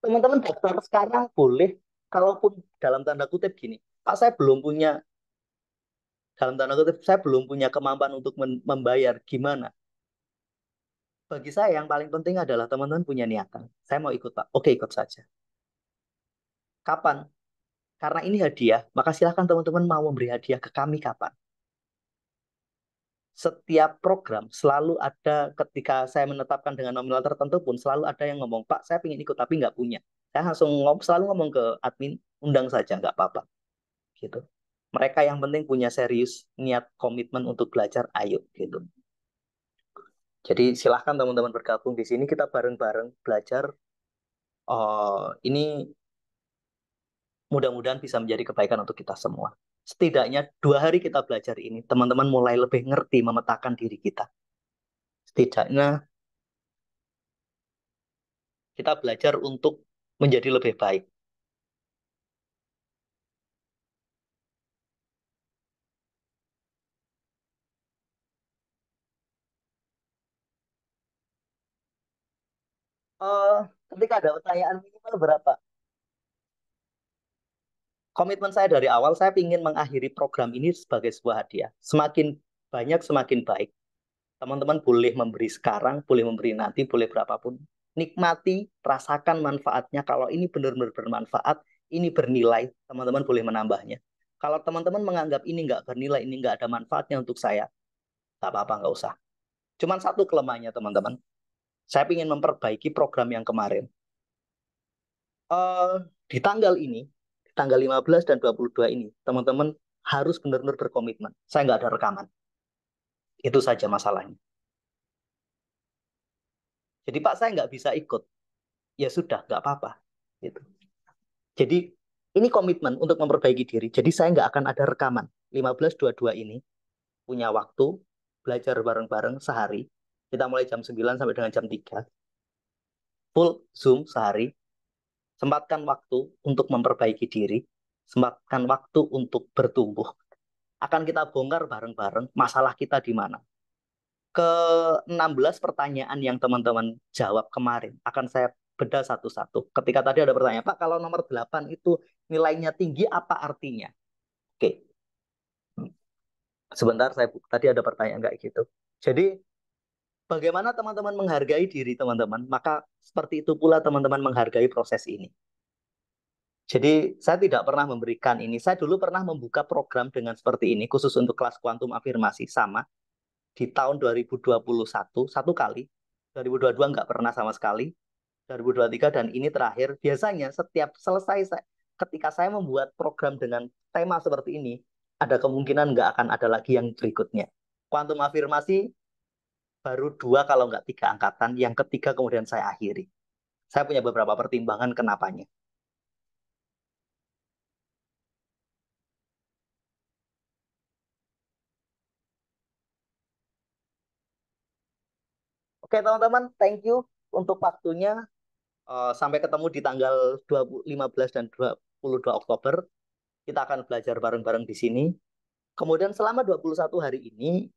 teman-teman daftar sekarang boleh, kalaupun dalam tanda kutip gini, Pak saya belum punya, dalam tanda kutip saya belum punya kemampuan untuk membayar, gimana? Bagi saya yang paling penting adalah teman-teman punya niatan. Saya mau ikut Pak, oke ikut saja. Kapan? Karena ini hadiah, maka silakan teman-teman mau memberi hadiah ke kami kapan. Setiap program selalu ada, ketika saya menetapkan dengan nominal tertentu pun selalu ada yang ngomong, Pak saya ingin ikut tapi nggak punya. Saya langsung selalu ngomong ke admin, undang saja nggak apa-apa. Gitu. Mereka yang penting punya serius niat komitmen untuk belajar, ayo gitu. Jadi silahkan teman-teman bergabung di sini, kita bareng-bareng belajar. Ini mudah-mudahan bisa menjadi kebaikan untuk kita semua. Setidaknya 2 hari kita belajar ini, teman-teman mulai lebih ngerti memetakan diri kita. Setidaknya kita belajar untuk menjadi lebih baik. Eh, ketika ada pertanyaan minimal berapa? Komitmen saya dari awal, saya ingin mengakhiri program ini sebagai sebuah hadiah. Semakin banyak, semakin baik. Teman-teman boleh memberi sekarang, boleh memberi nanti, boleh berapapun. Nikmati, rasakan manfaatnya. Kalau ini benar-benar bermanfaat, ini bernilai, teman-teman boleh menambahnya. Kalau teman-teman menganggap ini nggak bernilai, ini nggak ada manfaatnya untuk saya, nggak apa-apa, nggak usah. Cuman satu kelemahannya, teman-teman. Saya ingin memperbaiki program yang kemarin. eh di tanggal ini, di tanggal 15 dan 22 ini, teman-teman harus benar-benar berkomitmen. Saya nggak ada rekaman. Itu saja masalahnya. Jadi Pak, saya nggak bisa ikut. Ya sudah, nggak apa-apa. Gitu. Jadi ini komitmen untuk memperbaiki diri. Jadi saya nggak akan ada rekaman. 15.22 ini punya waktu belajar bareng-bareng sehari. Kita mulai jam 9 sampai dengan jam 3. Full Zoom sehari. Sempatkan waktu untuk memperbaiki diri. Sempatkan waktu untuk bertumbuh. Akan kita bongkar bareng-bareng masalah kita di mana. Ke 16 pertanyaan yang teman-teman jawab kemarin akan saya bedah satu-satu. Ketika tadi ada pertanyaan, Pak, kalau nomor 8 itu nilainya tinggi, apa artinya? Oke, sebentar, tadi ada pertanyaan kayak gitu. Jadi, bagaimana teman-teman menghargai diri teman-teman, maka seperti itu pula teman-teman menghargai proses ini. Jadi, saya tidak pernah memberikan ini. Saya dulu pernah membuka program dengan seperti ini, khusus untuk kelas kuantum afirmasi, sama. Di tahun 2021 satu kali, 2022 nggak pernah sama sekali, 2023 dan ini terakhir. Biasanya setiap selesai ketika saya membuat program dengan tema seperti ini, ada kemungkinan nggak akan ada lagi yang berikutnya. Kuantum afirmasi baru 2 kalau nggak 3 angkatan, yang ketiga kemudian saya akhiri. Saya punya beberapa pertimbangan kenapanya. Oke teman-teman, thank you untuk waktunya. Sampai ketemu di tanggal 15 dan 22 Oktober. Kita akan belajar bareng-bareng di sini. Kemudian selama 21 hari ini,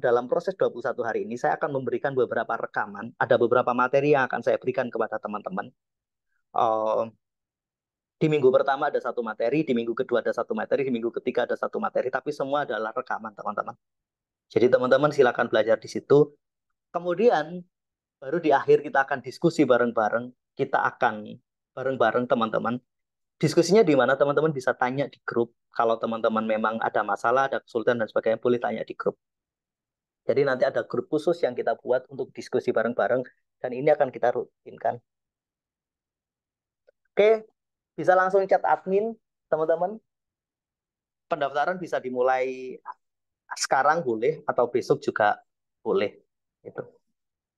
dalam proses 21 hari ini, saya akan memberikan beberapa rekaman. Ada beberapa materi yang akan saya berikan kepada teman-teman. Eh, di minggu pertama ada satu materi, di minggu kedua ada satu materi, di minggu ketiga ada satu materi, tapi semua adalah rekaman teman-teman. Jadi teman-teman silakan belajar di situ. Kemudian baru di akhir kita akan diskusi bareng-bareng. Kita akan bareng-bareng teman-teman. Diskusinya di mana teman-teman bisa tanya di grup. Kalau teman-teman memang ada masalah, ada kesulitan dan sebagainya, boleh tanya di grup. Jadi nanti ada grup khusus yang kita buat untuk diskusi bareng-bareng dan ini akan kita rutinkan. Oke, bisa langsung chat admin, teman-teman. Pendaftaran bisa dimulai sekarang boleh atau besok juga boleh. Itu.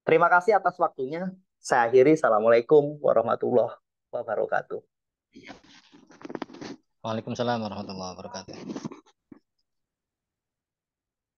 Terima kasih atas waktunya. Saya akhiri. Assalamualaikum warahmatullahi wabarakatuh. Waalaikumsalam warahmatullahi wabarakatuh.